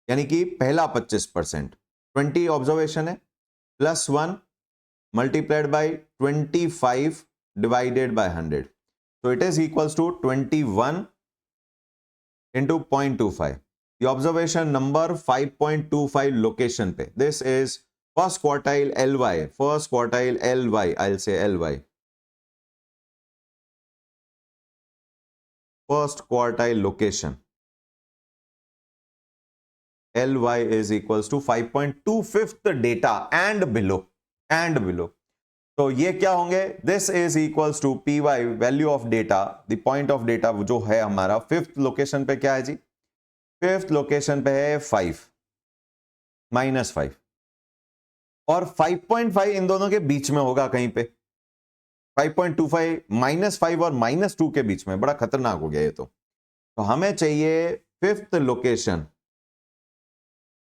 यानी कि पहला 25%। 20 ऑब्जर्वेशन है, +1 मल्टीप्लाइड बाय 25 डिवाइडेड बाय 100, तो it is equals to 21 into 0.25, the observation number 5.25 location पे, this is first quartile ly, first quartile ly, I'll say ly, first quartile location ly is equals to 5.25 data and below. तो ये क्या होंगे, this is equals to P Y value of data, the point of data जो है हमारा fifth location पे क्या है जी, फिफ्थ लोकेशन पे है 5 -5 और 5.5 इन दोनों के बीच में होगा कहीं पे, 5.25 -5 और -2 के बीच में, बड़ा खतरनाक हो गया ये तो हमें चाहिए fifth location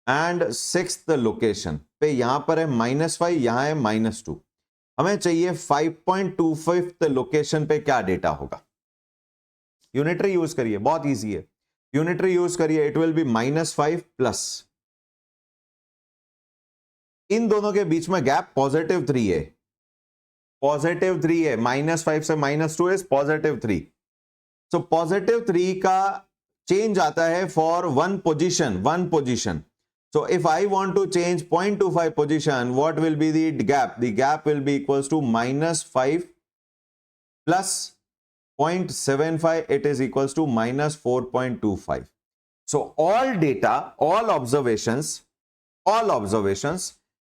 and sixth location पे, यहां पर है -5, यहां है -2, हमें चाहिए 5.25 लोकेशन पे क्या डेटा होगा। यूनिटरी यूज करिए, बहुत इजी है, यूनिटरी यूज करिए, इट विल बी -5 प्लस, इन दोनों के बीच में गैप +3 है, +3 है, -5 से -2 इज +3, सो +3 का चेंज आता है for one position. So if I want to change 0.25 position, what will be the gap? The gap will be equals to -5 plus 0.75. It is equals to -4.25. So all data, all observations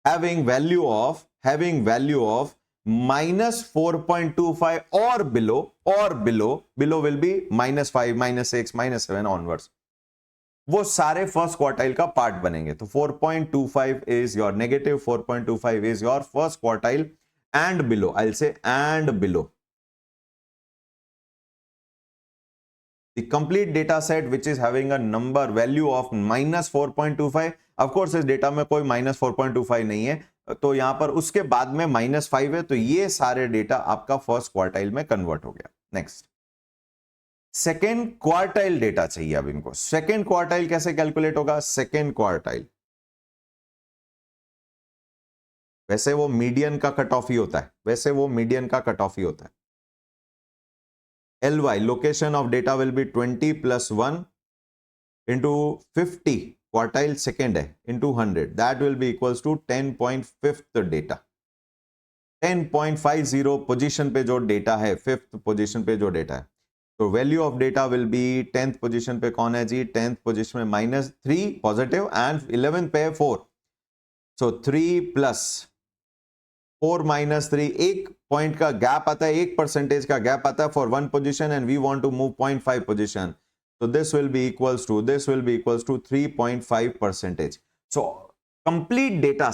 having value of -4.25 or below will be -5, -6, -7 onwards. वो सारे first quartile का part बनेंगे. तो 4.25 is your negative, 4.25 is your first quartile and below, I will say and below. The complete data set which is having a number value of -4.25, of course इस data में कोई -4.25 नहीं है, तो यहां पर उसके बाद में -5 है, तो ये सारे डेटा आपका फर्स्ट क्वार्टाइल में कन्वर्ट हो गया. नेक्स्ट, सेकेंड क्वार्टाइल डेटा चाहिए. अब इनको सेकेंड क्वार्टाइल कैसे कैलकुलेट होगा, सेकेंड क्वार्टाइल वैसे वो मीडियन का कट ऑफ ही होता है, LY location of data will be 20 + 1 into 50, quartile second है, into 100, that will be equals to 10.5 data, 10.50 position पे जो डेटा है, फिफ्थ पोजीशन पे जो डेटा है. तो value of data will B 10th position पे कौन है जी, 10th पोजीशन में -3 पॉजिटिव एंड 11th पे 4, सो 3 + 4 - 3, एक पॉइंट का गैप आता है, 1% का गैप आता है for one position and we want to move 0.5 position, so this will be equals to 3.5%. so complete data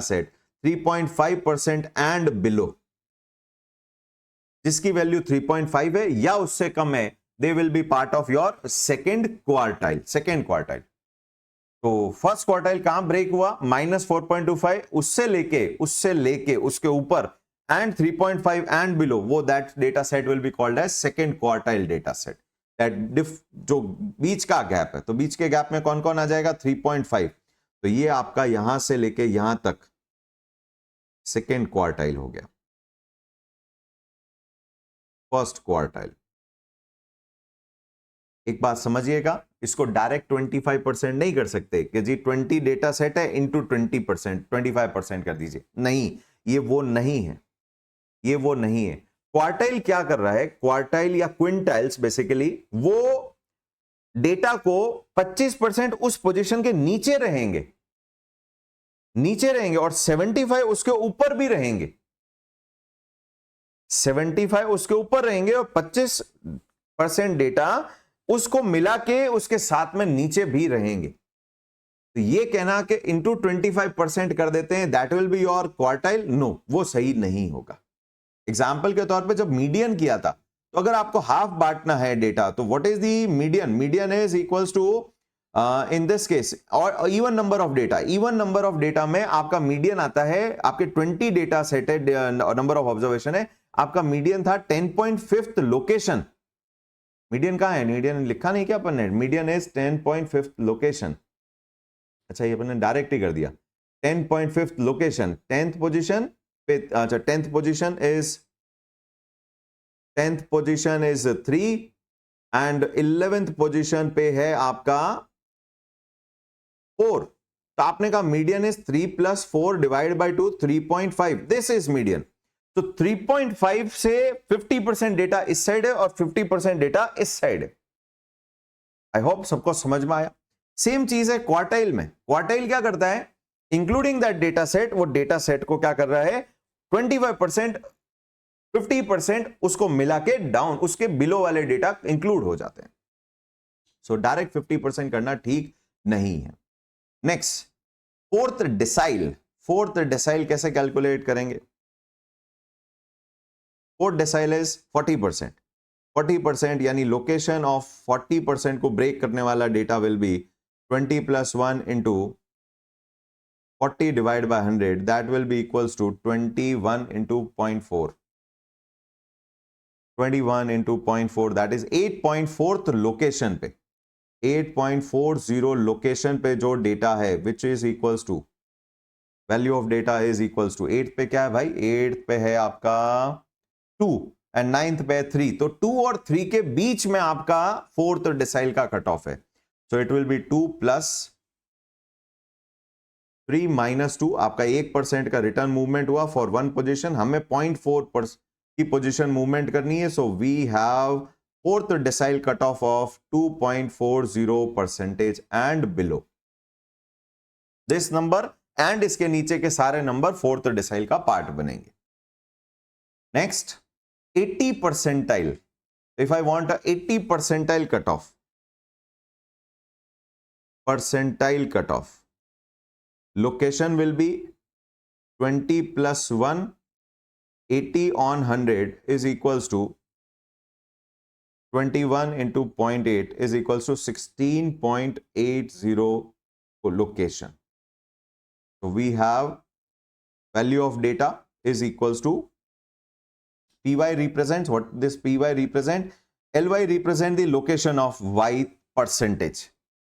set 3.5% and below, जिसकी वैल्यू 3.5 है या उससे कम है, they will be part of your second quartile. तो first quartile कहां break हुआ, -4.25, उससे लेके उसके ऊपर एंड 3.5 एंड बिलो, वो that data set will be called as second quartile data set. That जो बीच का गैप है, तो बीच के गैप में कौन कौन आ जाएगा, 3.5, तो ये आपका यहां से लेके यहां तक सेकेंड क्वार्टाइल हो गया. फर्स्ट क्वार्टाइल, एक बात समझिएगा, इसको डायरेक्ट 25% नहीं कर सकते कि जी 20 डेटा सेट है इंटू 20%, 25% कर दीजिए, नहीं, ये वो नहीं है. क्वार्टाइल क्या कर रहा है, क्वार्टाइल या क्विंटाइल्स बेसिकली वो डेटा को 25% उस पोजीशन के नीचे रहेंगे और 75 उसके ऊपर भी रहेंगे, 75 उसके ऊपर रहेंगे और 25% डेटा उसको मिला के उसके साथ में नीचे भी रहेंगे. तो ये कहना कि इंटू 25% कर देते हैं, that will be your quartile, no, वो सही नहीं होगा. एग्जाम्पल के तौर पे जब मीडियन किया था, तो अगर आपको हाफ बांटना है डेटा, तो what is the median is equals to in this case, और इवन नंबर ऑफ डेटा में आपका मीडियन आता है, आपके 20 डेटा सेट है, नंबर ऑफ ऑब्जर्वेशन है, आपका मीडियन था 10.5 लोकेशन. मीडियन कहां है, मीडियन लिखा नहीं क्या अपन ने, मीडियन इज 10.5 लोकेशन. अच्छा, ये अपन ने डायरेक्ट ही कर दिया, 10.5 लोकेशन, 10th पोजीशन पे. अच्छा, 10th position is 3, and 11th position पे है आपका 4। तो आपने कहा median is 3 + 4 divide by 2 3.5, this is median. तो 3.5 से 50% डेटा इस साइड है और 50% डेटा इस साइड है। आई होप सबको समझ में आया। सेम चीज है क्वार्टाइल में। क्वार्टाइल क्या करता है, इंक्लूडिंग दैट डेटा सेट, वो डेटा सेट को क्या कर रहा है 25%, 50% उसको मिला के डाउन, उसके बिलो वाले डेटा इंक्लूड हो जाते हैं। सो डायरेक्ट 50% करना ठीक नहीं है। Next, fourth decile. Fourth decile कैसे कैलकुलेट करेंगे? Fourth decile is 40%। 40% यानी लोकेशन ऑफ 40% को ब्रेक करने वाला data will be 20 + 1 into 40 divide by 100, that will be equals to 21 into 0.4। 21 into 0.4 that is 8.4 location पे, 8.40 लोकेशन पे जो डेटा है which is equals to value of data is equals to 8 पे क्या है भाई, 8 पे है आपका 2 एंड 9th पे 3। तो 2 और 3 के बीच में आपका फोर्थ डिसाइल का कट ऑफ है। So it will be 2 + 3 - 2। आपका 1% का रिटर्न मूवमेंट हुआ फॉर 1 पोजीशन, हमें 0.4 की पोजीशन मूवमेंट करनी है। So we have fourth decile cut off 2.40% and below. This number and इसके नीचे के सारे नंबर फोर्थ डिसाइल का पार्ट बनेंगे। Next, 80 percentile. If I want a 80 percentile cutoff, location will be 20 + 1, 80 on 100 is equals to 21 into 0.8 is equals to 16.80 location. So we have value of data is equals to py represents what this py represent, ly represent the location of y percentage,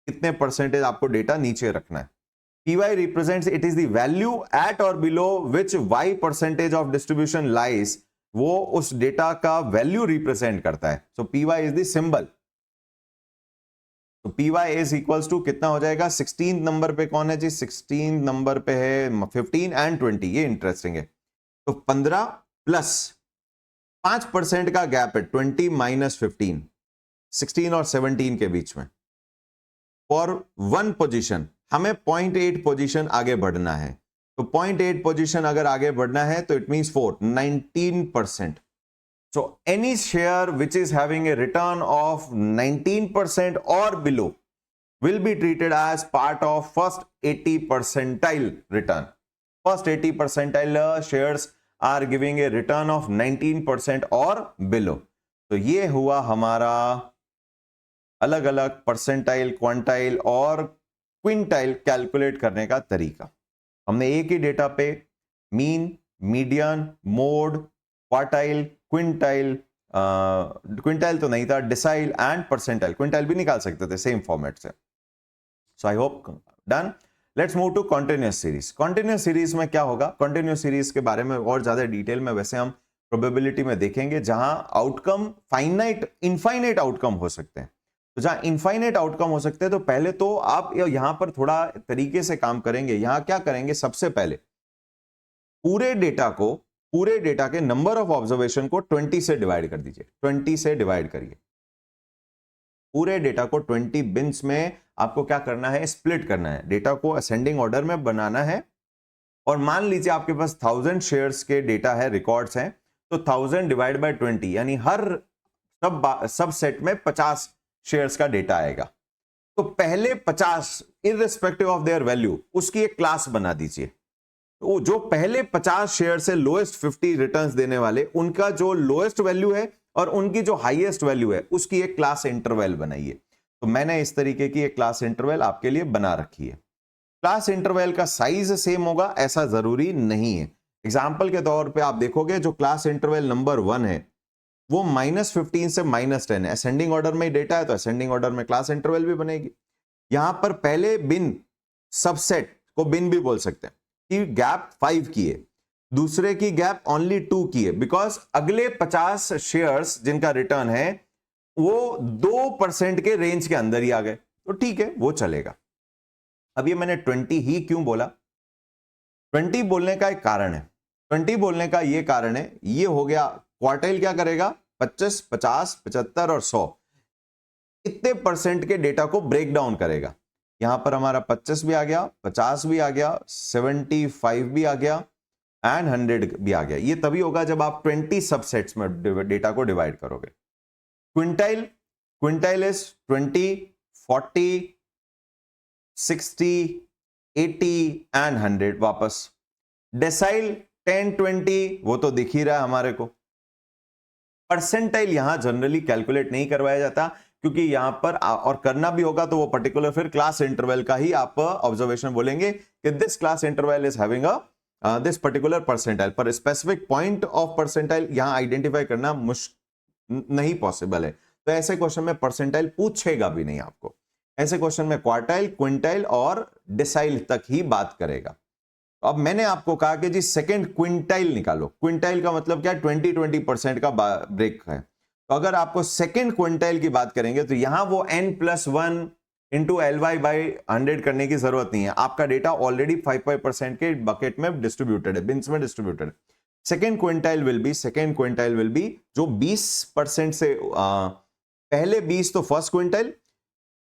कितने percentage आपको data नीचे रखना है। py represents it is the value at or below which y percentage of distribution lies, वो उस data का value represent करता है। सो py इज द सिंबल। तो py इज इक्वल्स टू कितना हो जाएगा, 16 नंबर पे कौन है जी, 16 नंबर पे है 15 एंड 20, ये इंटरेस्टिंग है। तो 15 प्लस 5% का गैप है, 20 - 15, 16 और 17 के बीच में फॉर 1 पोजीशन। हमें 0.8 पोजीशन आगे बढ़ना है। तो 0.8 पोजीशन अगर आगे बढ़ना है तो it means 4, 19%। So any share which is having a return of 19% और below will be treated as part of first 80 percentile return. First 80 percentile shares are giving a return of 19% और below. तो ये हुआ हमारा अलग अलग परसेंटाइल, क्वांटाइल और quintile calculate करने का तरीका। हमने एक ही डेटा पे mean, median, mode, quartile, quintile, quintile तो नहीं था, डिसाइल एंड परसेंटाइल, क्विंटाइल भी निकाल सकते थे सेम फॉर्मेट से। So I hope done. Let's move to continuous series. Continuous series में क्या होगा, कॉन्टिन्यूअस सीरीज के बारे में और ज्यादा डिटेल में वैसे हम प्रोबेबिलिटी में देखेंगे, जहां आउटकम फाइनाइट, इनफाइनाइट आउटकम हो सकते हैं। तो जहां इनफाइनाइट आउटकम हो सकते हैं तो पहले तो आप यहां पर थोड़ा तरीके से काम करेंगे। यहां क्या करेंगे, सबसे पहले पूरे डेटा के नंबर ऑफ ऑब्जर्वेशन को 20 से डिवाइड कर दीजिए। 20 से डिवाइड करिए पूरे डेटा को। 20 बिन्स में आपको क्या करना है, स्प्लिट करना है, डेटा को असेंडिंग ऑर्डर में बनाना है। और मान लीजिए आपके पास 1000 शेयर्स के डेटा है, रिकॉर्ड्स हैं, तो 1000 डिवाइड बाय 20 यानी हर सब सेट में 50 शेयर्स का डेटा आएगा। तो पहले 50 इररिस्पेक्टिव ऑफ देयर वैल्यू उसकी एक क्लास बना दीजिए। तो जो पहले 50 शेयर से लोएस्ट 50 रिटर्न्स देने वाले, उनका जो लोएस्ट वैल्यू है और उनकी जो हाईएस्ट वैल्यू है उसकी एक क्लास इंटरवल बनाइए। तो मैंने इस तरीके की एक क्लास इंटरवल आपके लिए बना रखी है। क्लास इंटरवल का साइज सेम होगा ऐसा जरूरी नहीं है। एग्जांपल के तौर पे आप देखोगे जो क्लास इंटरवल नंबर 1 है वो -15 से -10 है। असेंडिंग ऑर्डर में डेटा है तो असेंडिंग ऑर्डर में क्लास इंटरवल भी बनेगी। यहां पर पहले बिन, सबसेट को बिन भी बोल सकते हैं, कि गैप 5 की है, दूसरे की गैप ओनली 2 की है, बिकॉज अगले 50 शेयर्स जिनका रिटर्न है वो 2% के रेंज के अंदर ही आ गए, तो ठीक है, वो चलेगा। अब ये मैंने 20 ही क्यों बोला? 20 बोलने का एक कारण है। 20 बोलने का ये कारण है, ये हो गया क्वार्टाइल क्या करेगा, 25, 50, 75 और 100 इतने परसेंट के डेटा को ब्रेक डाउन करेगा। यहां पर हमारा 25 भी आ गया, 50 भी आ गया, 75 भी आ गया एंड 100 भी आ गया। ये तभी होगा जब आप 20 सबसेट्स में डेटा को डिवाइड करोगे। क्विंटाइल, क्विंटाइल इज 20, 40, 60, 80 एंड 100 वापस। डेसाइल 10, 20 वो तो दिख ही रहा है हमारे को। परसेंटाइल यहां जनरली कैलकुलेट नहीं करवाया जाता, क्योंकि यहां पर और करना भी होगा तो वो पर्टिकुलर फिर क्लास इंटरवल का ही आप ऑब्जर्वेशन बोलेंगे कि this class interval is having a this particular percentile, पर स्पेसिफिक पॉइंट ऑफ परसेंटाइल यहां आइडेंटिफाई करना नहीं पॉसिबल है। तो ऐसे क्वेश्चन में परसेंटाइल पूछेगा भी नहीं आपको। ऐसे क्वेश्चन में क्वार्टाइल, क्विंटाइल और डिसाइल तक ही बात करेगा। अब मैंने आपको कहा कि जी सेकंड क्विंटाइल निकालो। क्विंटाइल का मतलब क्या है, 20% का ब्रेक है। तो अगर आपको सेकंड क्विंटाइल की बात करेंगे तो यहां वो n+1 इंटू LY/100 करने की जरूरत नहीं है। आपका डेटा ऑलरेडी 5% के बकेट में डिस्ट्रीब्यूटेड है, बिन्स में डिस्ट्रीब्यूटेड है। सेकंड क्विंटाइल विल बी जो 20% से पहले 20 तो फर्स्ट क्विंटाइल,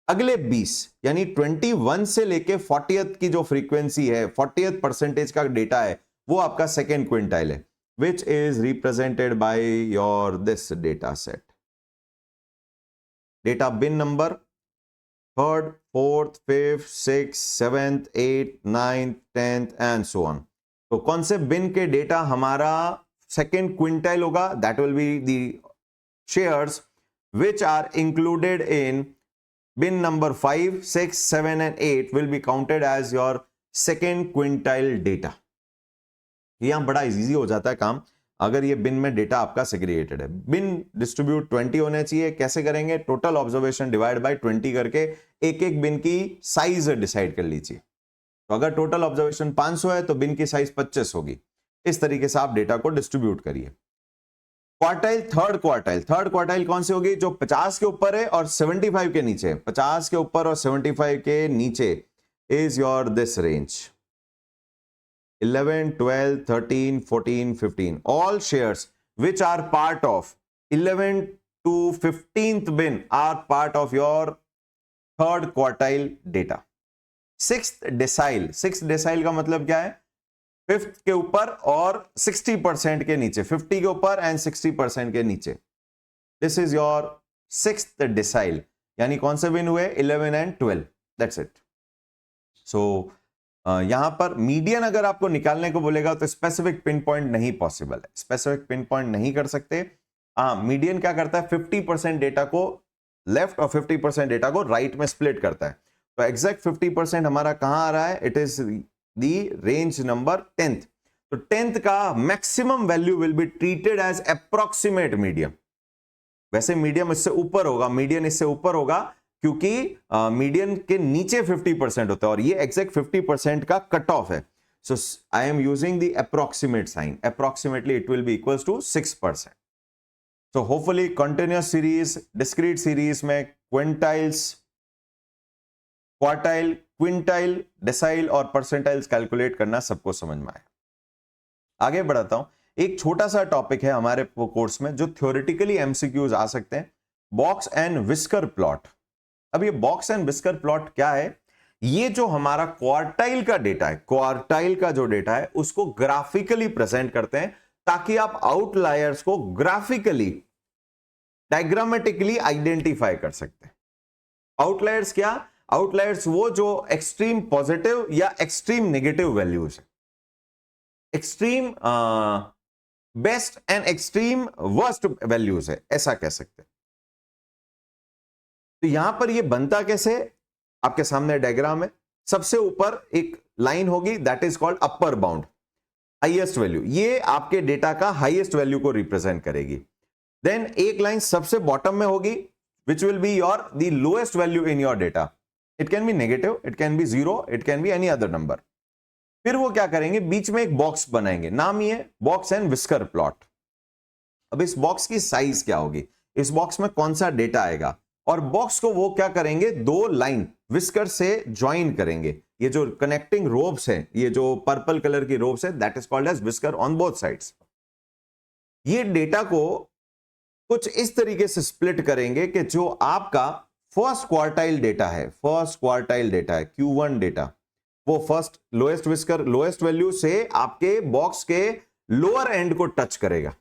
अगले 20 यानी 21 से लेके 40th की जो फ्रीक्वेंसी है, 40th परसेंटेज का डेटा है, वो आपका सेकेंड क्विंटाइल है, which is represented by your this data set. Data bin number 3rd, 4th, 5th, 6th, 7th, 8th, 9th, 10th and so on. तो कौन से बिन के डेटा हमारा सेकेंड क्विंटाइल होगा? That will be the shares which are included in bin number 5, 6, 7 and 8 will be counted as your second quintile data। यहां बड़ा easy हो जाता है काम अगर ये बिन में डेटा आपका सेग्रीगेटेड है। बिन डिस्ट्रीब्यूट 20 होने चाहिए। कैसे करेंगे? टोटल ऑब्जर्वेशन डिवाइड बाय 20 करके एक एक बिन की साइज डिसाइड कर लीजिए। तो अगर टोटल ऑब्जर्वेशन 500 है तो बिन की साइज 25 होगी। इस तरीके से आप डेटा को डिस्ट्रीब्यूट करिए। क्वार्टाइल, थर्ड क्वार्टाइल कौन सी होगी? जो 50 के ऊपर है और 75 के नीचे। 50 के ऊपर और 75 के नीचे is your this range 11, 12, 13, 14, 15 all shares which are part of 11 to 15th bin are part of your third quartile data। Sixth decyl का मतलब क्या है? 5th के ऊपर और 60% के नीचे, 50 के ऊपर एंड 60% के नीचे। This is your sixth decyl, यानी कौन से बिन हुए? 11 एंड 12। That's it. सो यहां पर मीडियन अगर आपको निकालने को बोलेगा तो स्पेसिफिक पिन पॉइंट नहीं पॉसिबल है, स्पेसिफिक पिन पॉइंट नहीं कर सकते। मीडियन क्या करता है? 50% डेटा को लेफ्ट और 50% डेटा को राइट में स्प्लिट करता है। तो एग्जैक्ट 50% हमारा कहां आ रहा है? It is the range number 10th। तो 10th का maximum value will be treated as approximate medium. वैसे मीडियम इससे ऊपर होगा, मीडियन इससे ऊपर होगा, क्योंकि मीडियन के नीचे 50% होता है और ये एग्जैक्ट 50% का कट ऑफ है। So I am using the approximate sign. Approximately it will be equals to 6%। So hopefully continuous series, discrete series में क्विंटाइल्स, क्वार्टाइल, क्विंटाइल, डेसाइल और परसेंटाइल्स कैलकुलेट करना सबको समझ में आया। आगे बढ़ाता हूं। एक छोटा सा टॉपिक है हमारे कोर्स में जो थ्योरेटिकली एमसीक्यूज आ सकते हैं, बॉक्स एंड विस्कर प्लॉट। अब ये बॉक्स एंड विस्कर प्लॉट क्या है? ये जो हमारा क्वार्टाइल का डेटा है, क्वार्टाइल का जो डेटा है उसको ग्राफिकली प्रेजेंट करते हैं ताकि आप आउटलायर्स को ग्राफिकली, डायग्रामेटिकली आइडेंटिफाई कर सकते हैं। आउटलायर्स क्या? आउटलायर्स वो जो एक्सट्रीम पॉजिटिव या एक्सट्रीम नेगेटिव वैल्यूज है, extreme best and extreme worst values है, ऐसा कह सकते हैं। तो यहां पर ये बनता कैसे? आपके सामने डायग्राम है। सबसे ऊपर एक लाइन होगी, that is called upper bound, highest value. ये आपके डेटा का हाईएस्ट वैल्यू को रिप्रेजेंट करेगी। देन एक लाइन सबसे बॉटम में होगी, which will be your the lowest value in your data. It can be negative, it can be 0, it can be any other number. फिर वो क्या करेंगे? बीच में एक बॉक्स बनाएंगे, नाम ही है बॉक्स एंड विस्कर प्लॉट। अब इस बॉक्स की साइज क्या होगी? इस बॉक्स में कौन सा डेटा आएगा, और बॉक्स को वो क्या करेंगे, दो लाइन विस्कर से ज्वाइन करेंगे। ये जो कनेक्टिंग रोब्स है, ये जो पर्पल कलर की रोब्स है, that is called as whisker on both sides. ये डेटा को कुछ इस तरीके से स्प्लिट करेंगे कि जो आपका फर्स्ट क्वार्टाइल डेटा है, फर्स्ट क्वार्टाइल डेटा है Q1 डेटा, वो first lowest whisker lowest value से आपके बॉक्स के लोअर एंड को टच करेगा,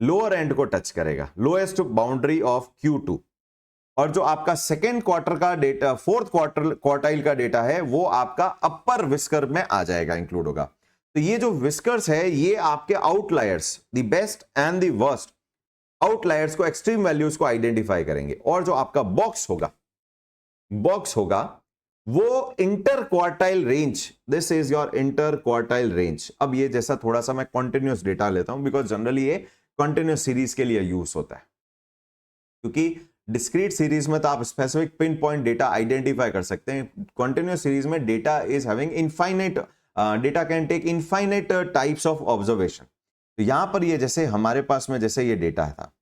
लोअर एंड को टच करेगा, लोएस्ट बाउंड्री ऑफ Q2। और जो आपका सेकेंड क्वार्टर का डेटा, फोर्थ क्वार्टाइल का डेटा है, वो आपका अपर विस्कर में आ जाएगा, इंक्लूड होगा। तो ये जो विस्कर्स है, ये आपके outliers, the best and the worst outliers को, एक्सट्रीम वैल्यूज को आइडेंटिफाई करेंगे। और जो आपका बॉक्स होगा वो inter quartile range, this is your inter quartile range. अब ये जैसा थोड़ा सा मैं कॉन्टिन्यूस डेटा लेता हूं, बिकॉज जनरली ये कॉन्टिन्यूस सीरीज के लिए यूज होता है, क्योंकि डिस्क्रीट सीरीज में तो आप specific pin point data identify कर सकते हैं। कॉन्टिन्यूस सीरीज में data is having infinite, data can take infinite types of observation. तो यहां पर ये जैसे हमारे पास में जैसे ये डेटा था,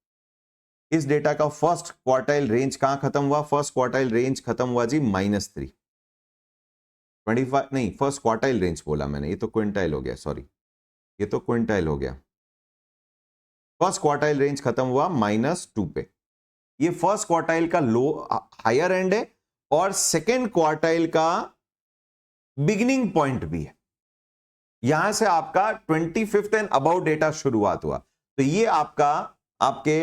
इस डेटा का फर्स्ट क्वार्टाइल रेंज कहां खत्म हुआ, फर्स्ट क्वार्टाइल रेंज खत्म हुआ जी -3, 25 नहीं, फर्स्ट क्वार्टाइल रेंज बोला मैंने, ये तो क्विंटाइल हो गया, सॉरी, ये तो क्विंटाइल हो गया। फर्स्ट क्वार्टाइल रेंज खत्म हुआ -2 पे। ये फर्स्ट क्वार्टाइल का लो हायर एंड है, और सेकेंड क्वार्टाइल का बिगिनिंग पॉइंट भी है। यहां से आपका 25th एंड अबाउट डेटा शुरुआत हुआ। तो ये आपका आपके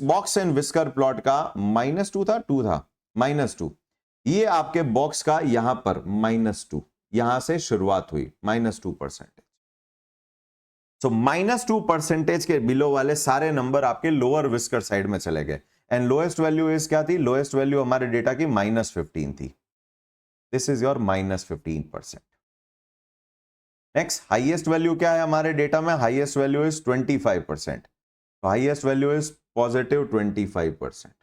बॉक्स एंड विस्कर प्लॉट का -2 था, -2। ये आपके बॉक्स का यहां पर -2, यहां से शुरुआत हुई -2%। सो -2% के बिलो वाले सारे नंबर आपके लोअर विस्कर साइड में चले गए। एंड लोएस्ट वैल्यू इज क्या थी, लोएस्ट वैल्यू हमारे डेटा की -15 थी। This is your -15%। Next highest value क्या है हमारे डेटा में, हाईएस्ट वैल्यू इज 25%। तो हाईएस्ट वैल्यू इज +25%।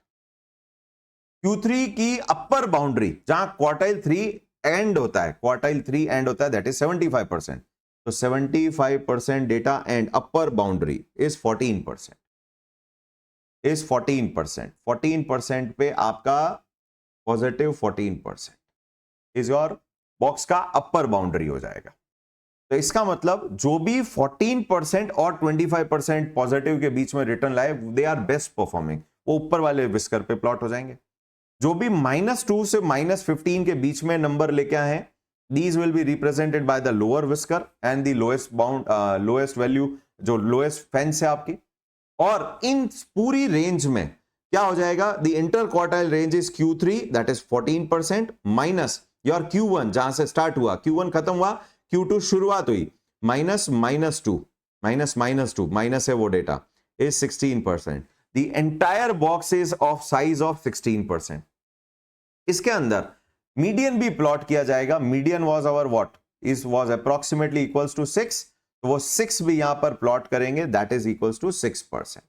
Q3 की अपर बाउंड्री, जहां क्वार्टाइल 3 एंड होता है, क्वार्टाइल 3 एंड होता है, दैट इज 75%। तो 75% data and upper boundary is 14%, is 14%। 14% पे आपका +14% इज योर बॉक्स का अपर बाउंड्री हो जाएगा। तो इसका मतलब जो भी 14% और 25% पॉजिटिव के बीच में रिटर्न लाए, दे आर बेस्ट परफॉर्मिंग, वो ऊपर वाले विस्कर पे प्लॉट हो जाएंगे। जो भी -2 से -15 के बीच में नंबर लेके आए हैं, these will be represented by the lower whisker and the lowest bound lowest value, जो lowest fence है आपकी। और इन पूरी रेंज में क्या हो जाएगा, the interquartile range is Q3 that is 14% minus your Q1 जहां से स्टार्ट हुआ, Q1 खत्म हुआ, Q2 शुरुआत हुई, -2 माइनस है वो data, is 16%। The entire box is of size of 16%। इसके अंदर मीडियन भी प्लॉट किया जाएगा। Median was our what, is was approximately equals to 6, तो वो 6 भी यहां पर प्लॉट करेंगे, दैट इज इक्वल्स टू 6%।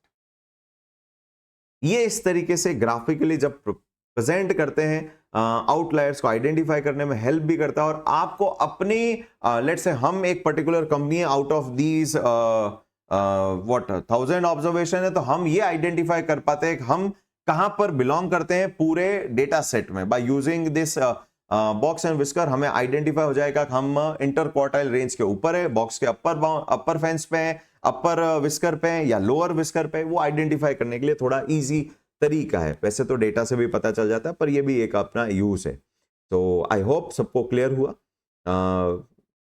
ये इस तरीके से ग्राफिकली जब प्रेजेंट करते हैं, आउटलायर्स को आइडेंटिफाई करने में हेल्प भी करता है, और आपको अपनी लेट्स से हम एक particular company, out of these what 1000 observation है, तो हम ये आइडेंटिफाई कर पाते हैं कि हम कहां पर बिलोंग करते हैं पूरे डेटा सेट में। By using this box and whisker हमें आइडेंटिफाई हो जाएगा कि हम इंटर क्वार्टाइल रेंज के ऊपर है, बॉक्स के अपर फेंस पे है, अपर विस्कर पे है या लोअर विस्कर पे। वो आइडेंटिफाई करने के लिए थोड़ा इजी तरीका है, वैसे तो डेटा से भी पता चल जाता है, पर ये भी एक अपना यूज है। तो आई होप सबको क्लियर हुआ।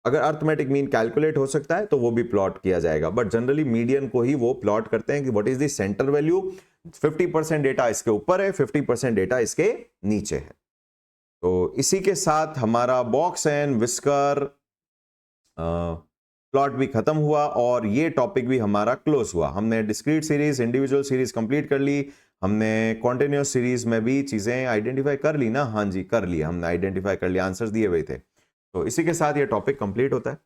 अगर अर्थमेटिक मीन कैलकुलेट हो सकता है तो वो भी प्लॉट किया जाएगा, बट जनरली मीडियन को ही वो प्लॉट करते हैं कि what is the centre value. 50% data इसके ऊपर है, 50% डेटा इसके नीचे है। तो इसी के साथ हमारा बॉक्स एंड विस्कर प्लॉट भी खत्म हुआ, और ये टॉपिक भी हमारा क्लोज हुआ। हमने discrete series, individual series complete कर ली, हमने कॉन्टिन्यूस सीरीज में भी चीजें आइडेंटिफाई कर ली ना, हाँ जी कर लिया, हमने आइडेंटिफाई कर लिया, आंसर्स दिए हुए थे। तो इसी के साथ ये टॉपिक कंप्लीट होता है।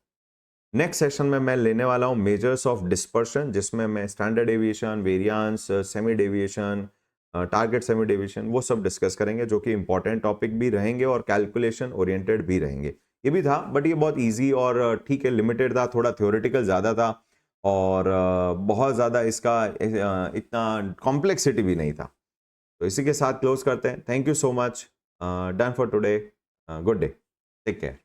नेक्स्ट सेशन में मैं लेने वाला हूं मेजर्स ऑफ डिस्पर्शन, जिसमें मैं standard deviation, variance, semi deviation, target semi deviation, वो सब डिस्कस करेंगे, जो कि इंपॉर्टेंट टॉपिक भी रहेंगे और कैलकुलेशन ओरिएंटेड भी रहेंगे। ये भी था, बट ये बहुत इजी और ठीक है, लिमिटेड था, थोड़ा थ्योरेटिकल ज़्यादा था, और बहुत ज़्यादा इसका इतना कॉम्प्लेक्सिटी भी नहीं था। तो इसी के साथ क्लोज करते हैं। Thank you so much, done for today, good day, take care.